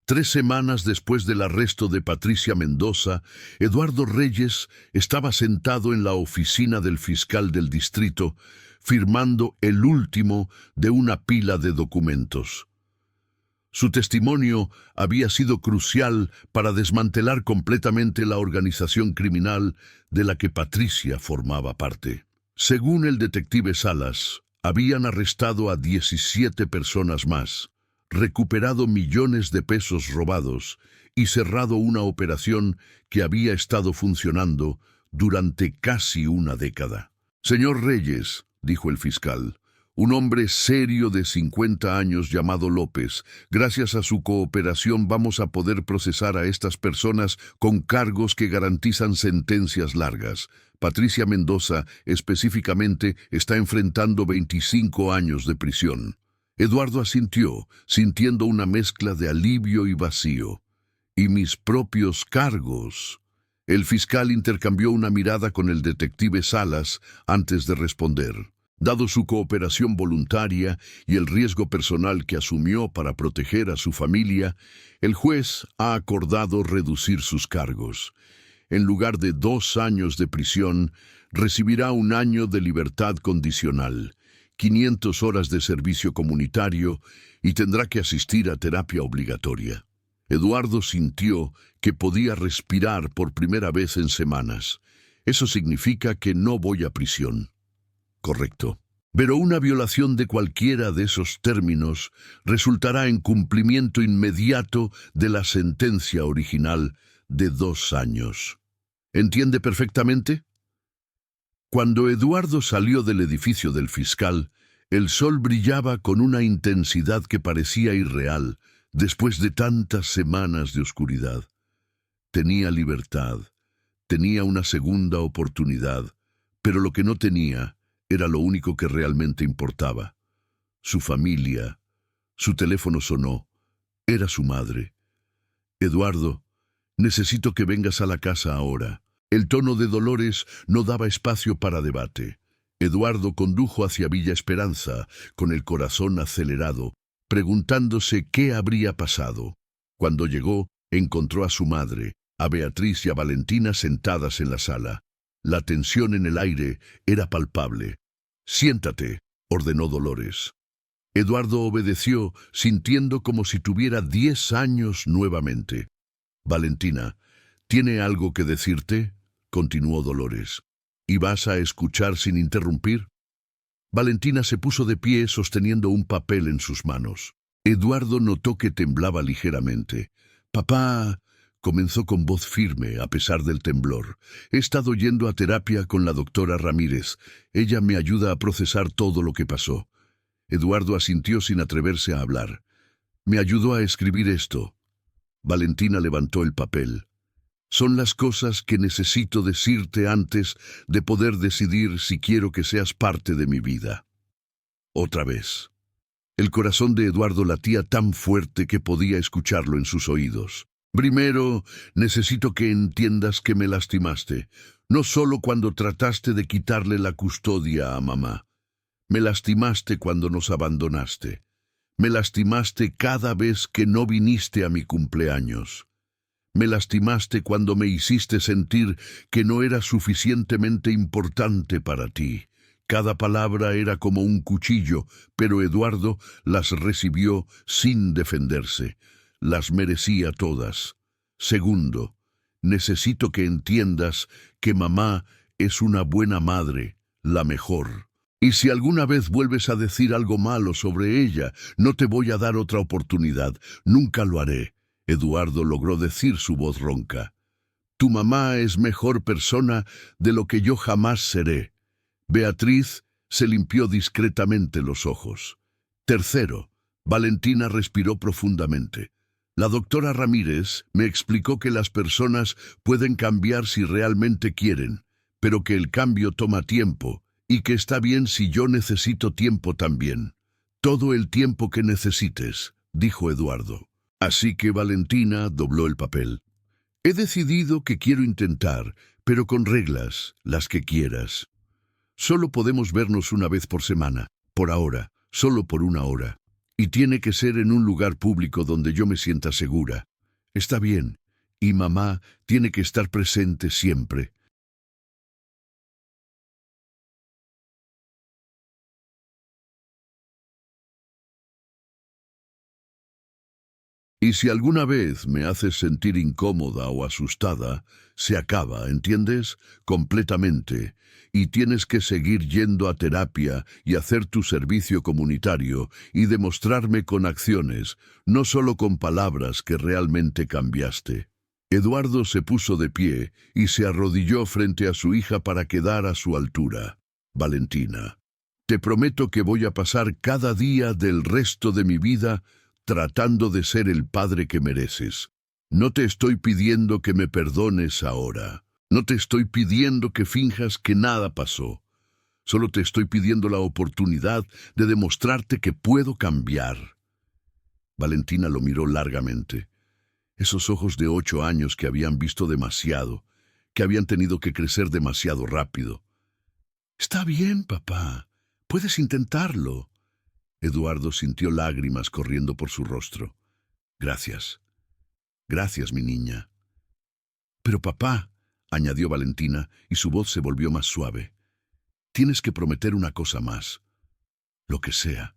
3 semanas después del arresto de Patricia Mendoza, Eduardo Reyes estaba sentado en la oficina del fiscal del distrito, firmando el último de una pila de documentos. Su testimonio había sido crucial para desmantelar completamente la organización criminal de la que Patricia formaba parte. Según el detective Salas, habían arrestado a 17 personas más, recuperado millones de pesos robados y cerrado una operación que había estado funcionando durante casi una década. «Señor Reyes», dijo el fiscal, «un hombre serio de 50 años llamado López, gracias a su cooperación vamos a poder procesar a estas personas con cargos que garantizan sentencias largas. Patricia Mendoza, específicamente, está enfrentando 25 años de prisión». Eduardo asintió, sintiendo una mezcla de alivio y vacío. ¿Y mis propios cargos? El fiscal intercambió una mirada con el detective Salas antes de responder. Dado su cooperación voluntaria y el riesgo personal que asumió para proteger a su familia, el juez ha acordado reducir sus cargos. En lugar de 2 años de prisión, recibirá 1 año de libertad condicional, 500 horas de servicio comunitario y tendrá que asistir a terapia obligatoria. Eduardo sintió que podía respirar por primera vez en semanas. Eso significa que no voy a prisión. Correcto. Pero una violación de cualquiera de esos términos resultará en cumplimiento inmediato de la sentencia original de 2 años. ¿Entiende perfectamente? Cuando Eduardo salió del edificio del fiscal, el sol brillaba con una intensidad que parecía irreal después de tantas semanas de oscuridad. Tenía libertad, tenía una segunda oportunidad, pero lo que no tenía era lo único que realmente importaba. Su familia. Su teléfono sonó. Era su madre. Eduardo, necesito que vengas a la casa ahora. El tono de Dolores no daba espacio para debate. Eduardo condujo hacia Villa Esperanza, con el corazón acelerado, preguntándose qué habría pasado. Cuando llegó, encontró a su madre, a Beatriz y a Valentina sentadas en la sala. La tensión en el aire era palpable. «Siéntate», ordenó Dolores. Eduardo obedeció, sintiendo como si tuviera 10 años nuevamente. «Valentina, ¿tiene algo que decirte?», continuó Dolores. «¿Y vas a escuchar sin interrumpir?». Valentina se puso de pie sosteniendo un papel en sus manos. Eduardo notó que temblaba ligeramente. «Papá», comenzó con voz firme, a pesar del temblor. «He estado yendo a terapia con la doctora Ramírez. Ella me ayuda a procesar todo lo que pasó». Eduardo asintió sin atreverse a hablar. «Me ayudó a escribir esto». Valentina levantó el papel. «Son las cosas que necesito decirte antes de poder decidir si quiero que seas parte de mi vida». Otra vez. El corazón de Eduardo latía tan fuerte que podía escucharlo en sus oídos. «Primero, necesito que entiendas que me lastimaste, no solo cuando trataste de quitarle la custodia a mamá. Me lastimaste cuando nos abandonaste. Me lastimaste cada vez que no viniste a mi cumpleaños. Me lastimaste cuando me hiciste sentir que no era suficientemente importante para ti». Cada palabra era como un cuchillo, pero Eduardo las recibió sin defenderse. Las merecía todas. Segundo, necesito que entiendas que mamá es una buena madre, la mejor. Y si alguna vez vuelves a decir algo malo sobre ella, no te voy a dar otra oportunidad. Nunca lo haré. Eduardo logró decir su voz ronca. Tu mamá es mejor persona de lo que yo jamás seré. Beatriz se limpió discretamente los ojos. Tercero, Valentina respiró profundamente. La doctora Ramírez me explicó que las personas pueden cambiar si realmente quieren, pero que el cambio toma tiempo y que está bien si yo necesito tiempo también. Todo el tiempo que necesites, dijo Eduardo. Así que Valentina dobló el papel. He decidido que quiero intentar, pero con reglas, las que quieras. Solo podemos vernos una vez por semana, por ahora, solo por 1 hora. Y tiene que ser en un lugar público donde yo me sienta segura. Está bien. Y mamá tiene que estar presente siempre. Y si alguna vez me haces sentir incómoda o asustada, se acaba, ¿entiendes? Completamente. Y tienes que seguir yendo a terapia y hacer tu servicio comunitario y demostrarme con acciones, no solo con palabras que realmente cambiaste. Eduardo se puso de pie y se arrodilló frente a su hija para quedar a su altura. Valentina, te prometo que voy a pasar cada día del resto de mi vida tratando de ser el padre que mereces. No te estoy pidiendo que me perdones ahora. No te estoy pidiendo que finjas que nada pasó. Solo te estoy pidiendo la oportunidad de demostrarte que puedo cambiar. Valentina lo miró largamente. Esos ojos de 8 años que habían visto demasiado, que habían tenido que crecer demasiado rápido. Está bien, papá. Puedes intentarlo. Eduardo sintió lágrimas corriendo por su rostro. Gracias. Gracias, mi niña. Pero papá, añadió Valentina, y su voz se volvió más suave. Tienes que prometer una cosa más. Lo que sea.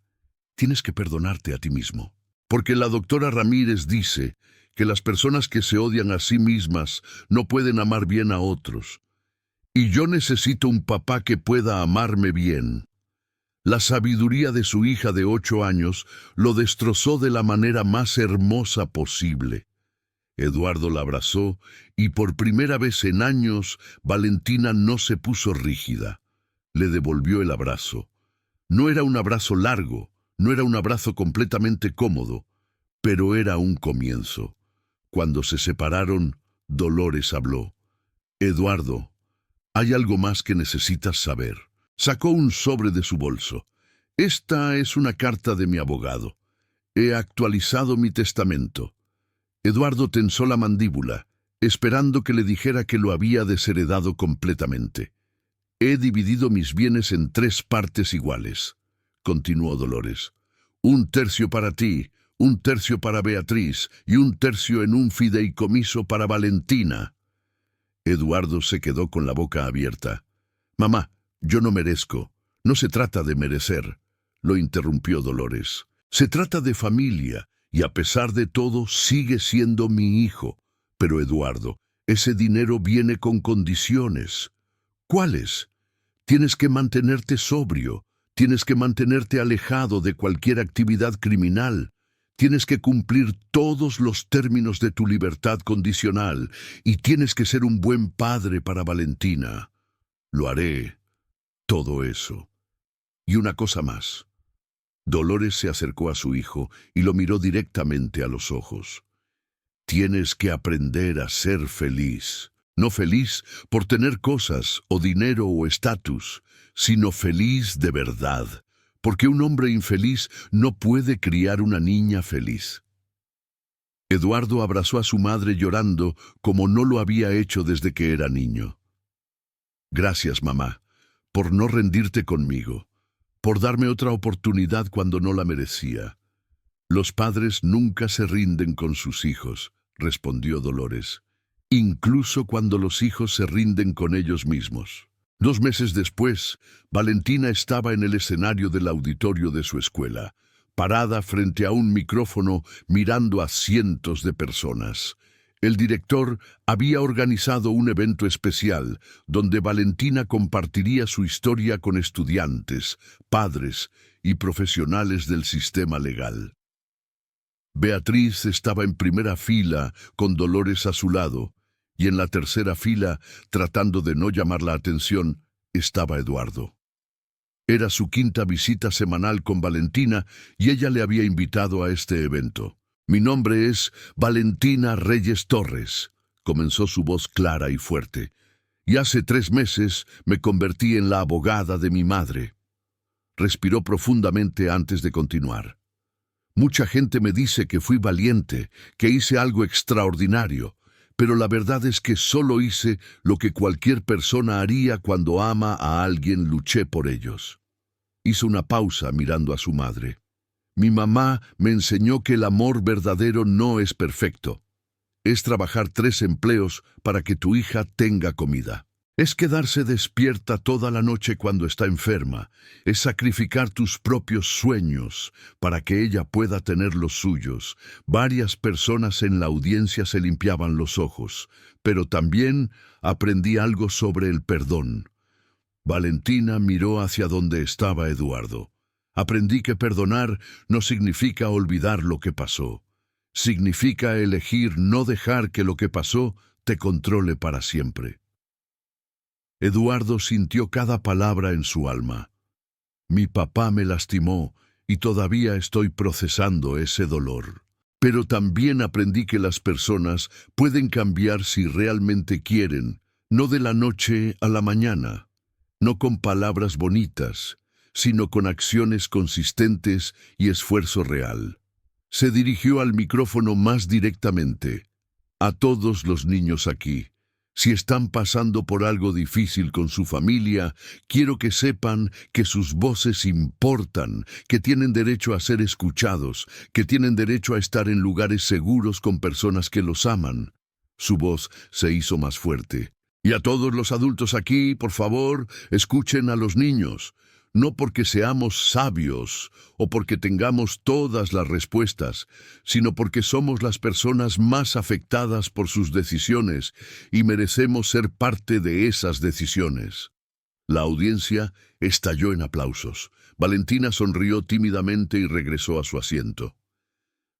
Tienes que perdonarte a ti mismo. Porque la doctora Ramírez dice que las personas que se odian a sí mismas no pueden amar bien a otros. Y yo necesito un papá que pueda amarme bien. La sabiduría de su hija de 8 años lo destrozó de la manera más hermosa posible. Eduardo la abrazó y por primera vez en años Valentina no se puso rígida. Le devolvió el abrazo. No era un abrazo largo, no era un abrazo completamente cómodo, pero era un comienzo. Cuando se separaron, Dolores habló. Eduardo, hay algo más que necesitas saber. Sacó un sobre de su bolso. Esta es una carta de mi abogado. He actualizado mi testamento. Eduardo tensó la mandíbula, esperando que le dijera que lo había desheredado completamente. He dividido mis bienes en 3 partes iguales, continuó Dolores. 1/3 para ti, 1/3 para Beatriz y 1/3 en un fideicomiso para Valentina. Eduardo se quedó con la boca abierta. Mamá, yo no merezco. No se trata de merecer, lo interrumpió Dolores. Se trata de familia, y a pesar de todo sigue siendo mi hijo. Pero Eduardo, ese dinero viene con condiciones. ¿Cuáles? Tienes que mantenerte sobrio, tienes que mantenerte alejado de cualquier actividad criminal, tienes que cumplir todos los términos de tu libertad condicional y tienes que ser un buen padre para Valentina. Lo haré, todo eso. Y una cosa más. Dolores se acercó a su hijo y lo miró directamente a los ojos. Tienes que aprender a ser feliz. No feliz por tener cosas o dinero o estatus, sino feliz de verdad, porque un hombre infeliz no puede criar una niña feliz. Eduardo abrazó a su madre llorando como no lo había hecho desde que era niño. Gracias, mamá, por no rendirte conmigo, por darme otra oportunidad cuando no la merecía. Los padres nunca se rinden con sus hijos, respondió Dolores. Incluso cuando los hijos se rinden con ellos mismos. 2 meses después, Valentina estaba en el escenario del auditorio de su escuela, parada frente a un micrófono mirando a cientos de personas. El director había organizado un evento especial donde Valentina compartiría su historia con estudiantes, padres y profesionales del sistema legal. Beatriz estaba en primera fila con Dolores a su lado, y en la tercera fila, tratando de no llamar la atención, estaba Eduardo. Era su 5ª visita semanal con Valentina y ella le había invitado a este evento. Mi nombre es Valentina Reyes Torres, comenzó su voz clara y fuerte, y hace 3 meses me convertí en la abogada de mi madre. Respiró profundamente antes de continuar. Mucha gente me dice que fui valiente, que hice algo extraordinario, pero la verdad es que solo hice lo que cualquier persona haría cuando ama a alguien. Luché por ellos. Hizo una pausa mirando a su madre. Mi mamá me enseñó que el amor verdadero no es perfecto. Es trabajar 3 empleos para que tu hija tenga comida. Es quedarse despierta toda la noche cuando está enferma. Es sacrificar tus propios sueños para que ella pueda tener los suyos. Varias personas en la audiencia se limpiaban los ojos, pero también aprendí algo sobre el perdón. Valentina miró hacia donde estaba Eduardo. Aprendí que perdonar no significa olvidar lo que pasó. Significa elegir no dejar que lo que pasó te controle para siempre. Eduardo sintió cada palabra en su alma. Mi papá me lastimó y todavía estoy procesando ese dolor. Pero también aprendí que las personas pueden cambiar si realmente quieren, no de la noche a la mañana. no con palabras bonitas, sino con acciones consistentes y esfuerzo real. Se dirigió al micrófono más directamente. A todos los niños aquí, si están pasando por algo difícil con su familia, quiero que sepan que sus voces importan, que tienen derecho a ser escuchados, que tienen derecho a estar en lugares seguros con personas que los aman. Su voz se hizo más fuerte. Y a todos los adultos aquí, por favor, escuchen a los niños. No porque seamos sabios o porque tengamos todas las respuestas, sino porque somos las personas más afectadas por sus decisiones y merecemos ser parte de esas decisiones. La audiencia estalló en aplausos. Valentina sonrió tímidamente y regresó a su asiento.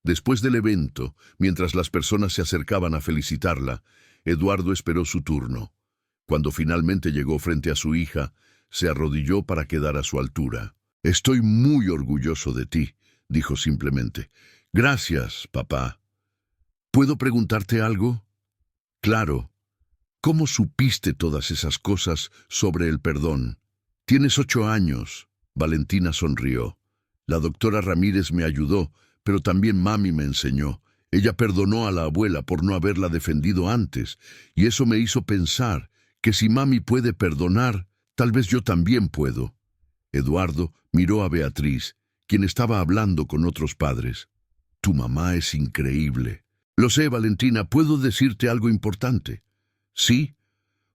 Después del evento, mientras las personas se acercaban a felicitarla, Eduardo esperó su turno. Cuando finalmente llegó frente a su hija, se arrodilló para quedar a su altura. «Estoy muy orgulloso de ti», dijo simplemente. «Gracias, papá. ¿Puedo preguntarte algo?» «Claro. ¿Cómo supiste todas esas cosas sobre el perdón?» «Tienes 8 años», Valentina sonrió. «La doctora Ramírez me ayudó, pero también mami me enseñó. Ella perdonó a la abuela por no haberla defendido antes, y eso me hizo pensar que si mami puede perdonar, tal vez yo también puedo». Eduardo miró a Beatriz, quien estaba hablando con otros padres. «Tu mamá es increíble». «Lo sé, Valentina, ¿puedo decirte algo importante?» «Sí,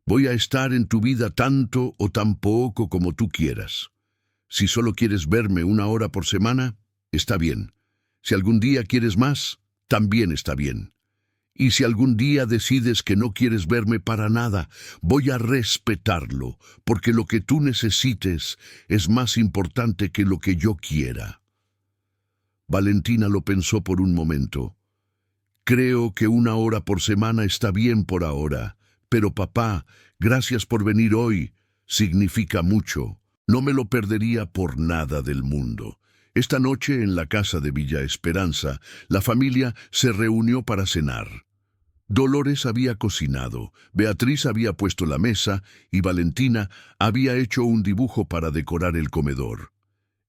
voy a estar en tu vida tanto o tan poco como tú quieras. Si solo quieres verme 1 hora por semana, está bien. Si algún día quieres más, también está bien. Y si algún día decides que no quieres verme para nada, voy a respetarlo, porque lo que tú necesites es más importante que lo que yo quiera». Valentina lo pensó por un momento. «Creo que 1 hora por semana está bien por ahora, pero papá, gracias por venir hoy. Significa mucho. No me lo perdería por nada del mundo». Esta noche, en la casa de Villa Esperanza, la familia se reunió para cenar. Dolores había cocinado, Beatriz había puesto la mesa y Valentina había hecho un dibujo para decorar el comedor.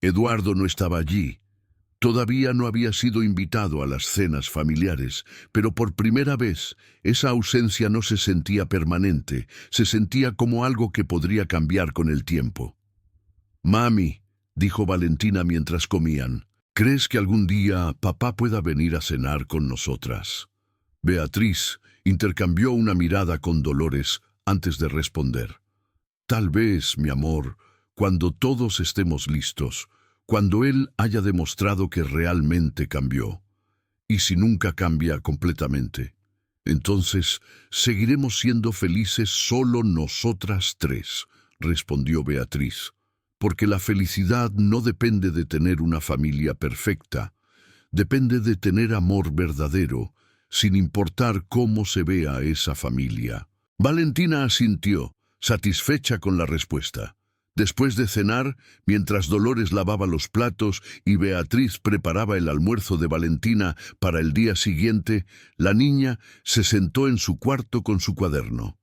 Eduardo no estaba allí. Todavía no había sido invitado a las cenas familiares, pero por primera vez esa ausencia no se sentía permanente, se sentía como algo que podría cambiar con el tiempo. «Mami», dijo Valentina mientras comían, «¿crees que algún día papá pueda venir a cenar con nosotras?» Beatriz intercambió una mirada con Dolores antes de responder. «Tal vez, mi amor, cuando todos estemos listos, cuando él haya demostrado que realmente cambió. Y si nunca cambia completamente, entonces seguiremos siendo felices solo nosotras 3», respondió Beatriz. «Porque la felicidad no depende de tener una familia perfecta, depende de tener amor verdadero, sin importar cómo se vea esa familia». Valentina asintió, satisfecha con la respuesta. Después de cenar, mientras Dolores lavaba los platos y Beatriz preparaba el almuerzo de Valentina para el día siguiente, la niña se sentó en su cuarto con su cuaderno.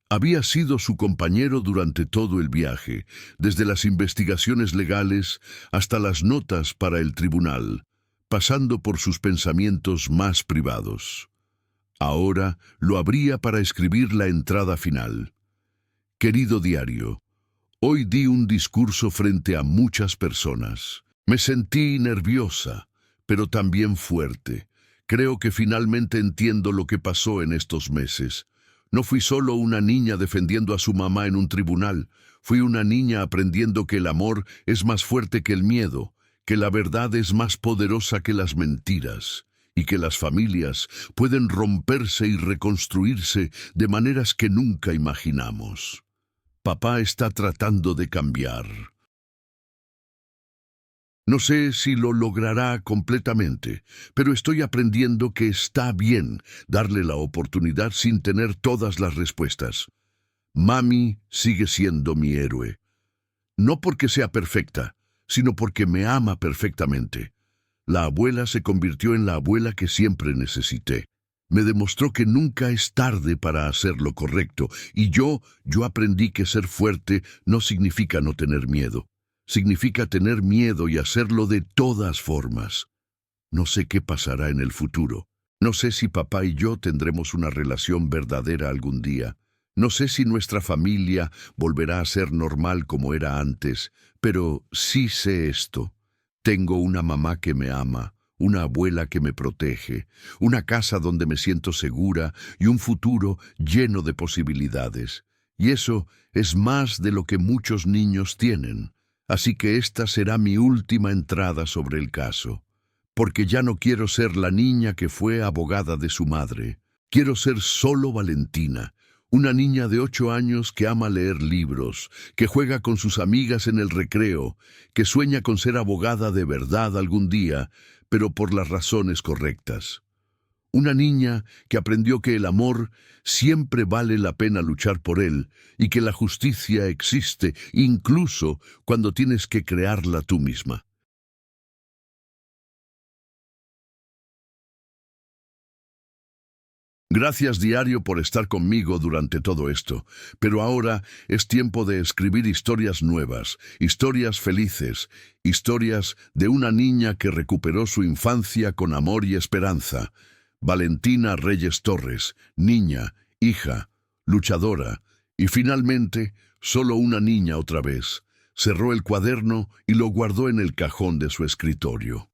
Había sido su compañero durante todo el viaje, desde las investigaciones legales hasta las notas para el tribunal, pasando por sus pensamientos más privados. Ahora lo abría para escribir la entrada final. «Querido diario, hoy di un discurso frente a muchas personas. Me sentí nerviosa, pero también fuerte. Creo que finalmente entiendo lo que pasó en estos meses. No fui solo una niña defendiendo a su mamá en un tribunal, fui una niña aprendiendo que el amor es más fuerte que el miedo, que la verdad es más poderosa que las mentiras, y que las familias pueden romperse y reconstruirse de maneras que nunca imaginamos. Papá está tratando de cambiar. No sé si lo logrará completamente, pero estoy aprendiendo que está bien darle la oportunidad sin tener todas las respuestas. Mami sigue siendo mi héroe. No porque sea perfecta, sino porque me ama perfectamente. La abuela se convirtió en la abuela que siempre necesité. Me demostró que nunca es tarde para hacer lo correcto, y yo aprendí que ser fuerte no significa no tener miedo. Significa tener miedo y hacerlo de todas formas. No sé qué pasará en el futuro. No sé si papá y yo tendremos una relación verdadera algún día. No sé si nuestra familia volverá a ser normal como era antes, pero sí sé esto. Tengo una mamá que me ama, una abuela que me protege, una casa donde me siento segura y un futuro lleno de posibilidades. Y eso es más de lo que muchos niños tienen. Así que esta será mi última entrada sobre el caso. Porque ya no quiero ser la niña que fue abogada de su madre. Quiero ser solo Valentina, una niña de 8 años que ama leer libros, que juega con sus amigas en el recreo, que sueña con ser abogada de verdad algún día, pero por las razones correctas. Una niña que aprendió que el amor siempre vale la pena luchar por él y que la justicia existe incluso cuando tienes que crearla tú misma. Gracias diario por estar conmigo durante todo esto, pero ahora es tiempo de escribir historias nuevas, historias felices, historias de una niña que recuperó su infancia con amor y esperanza. Valentina Reyes Torres, niña, hija, luchadora, y finalmente, solo una niña otra vez. Cerró el cuaderno y lo guardó en el cajón de su escritorio.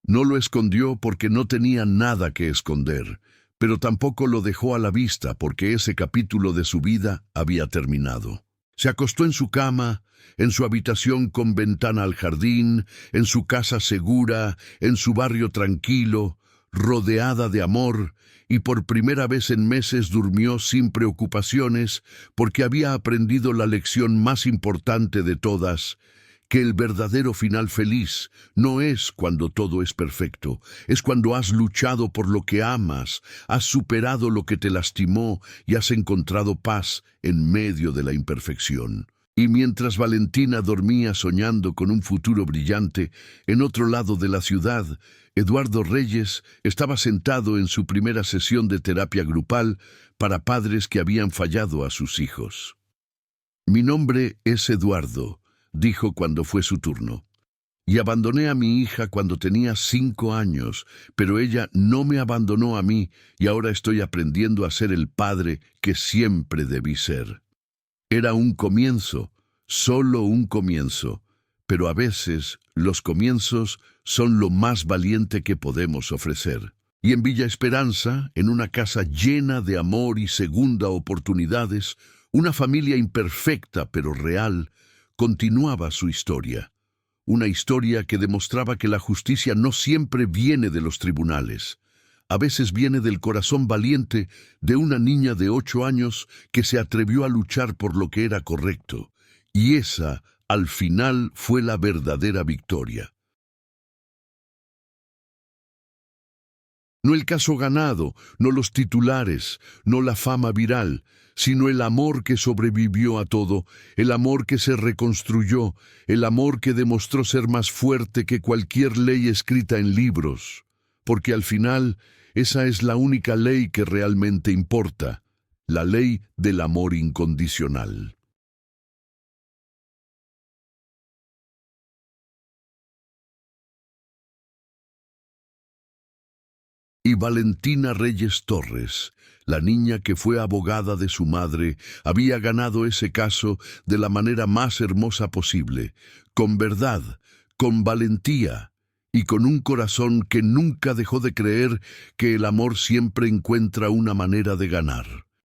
No lo escondió porque no tenía nada que esconder, pero tampoco lo dejó a la vista porque ese capítulo de su vida había terminado. Se acostó en su cama, en su habitación con ventana al jardín, en su casa segura, en su barrio tranquilo, rodeada de amor, y por primera vez en meses durmió sin preocupaciones porque había aprendido la lección más importante de todas, que el verdadero final feliz no es cuando todo es perfecto, es cuando has luchado por lo que amas, has superado lo que te lastimó y has encontrado paz en medio de la imperfección. Y mientras Valentina dormía soñando con un futuro brillante, en otro lado de la ciudad, Eduardo Reyes estaba sentado en su primera sesión de terapia grupal para padres que habían fallado a sus hijos. Mi nombre es Eduardo, dijo cuando fue su turno. Y abandoné a mi hija cuando tenía 5 años, pero ella no me abandonó a mí y ahora estoy aprendiendo a ser el padre que siempre debí ser. Era un comienzo, solo un comienzo, pero a veces los comienzos son lo más valiente que podemos ofrecer. Y en Villa Esperanza, en una casa llena de amor y segunda oportunidades, una familia imperfecta pero real, continuaba su historia. Una historia que demostraba que la justicia no siempre viene de los tribunales. A veces viene del corazón valiente de una niña de 8 años que se atrevió a luchar por lo que era correcto. Y esa, al final, fue la verdadera victoria. No el caso ganado, no los titulares, no la fama viral, sino el amor que sobrevivió a todo, el amor que se reconstruyó, el amor que demostró ser más fuerte que cualquier ley escrita en libros. Porque al final, esa es la única ley que realmente importa, la ley del amor incondicional. Y Valentina Reyes Torres, la niña que fue abogada de su madre, había ganado ese caso de la manera más hermosa posible, con verdad, con valentía y con un corazón que nunca dejó de creer que el amor siempre encuentra una manera de ganar.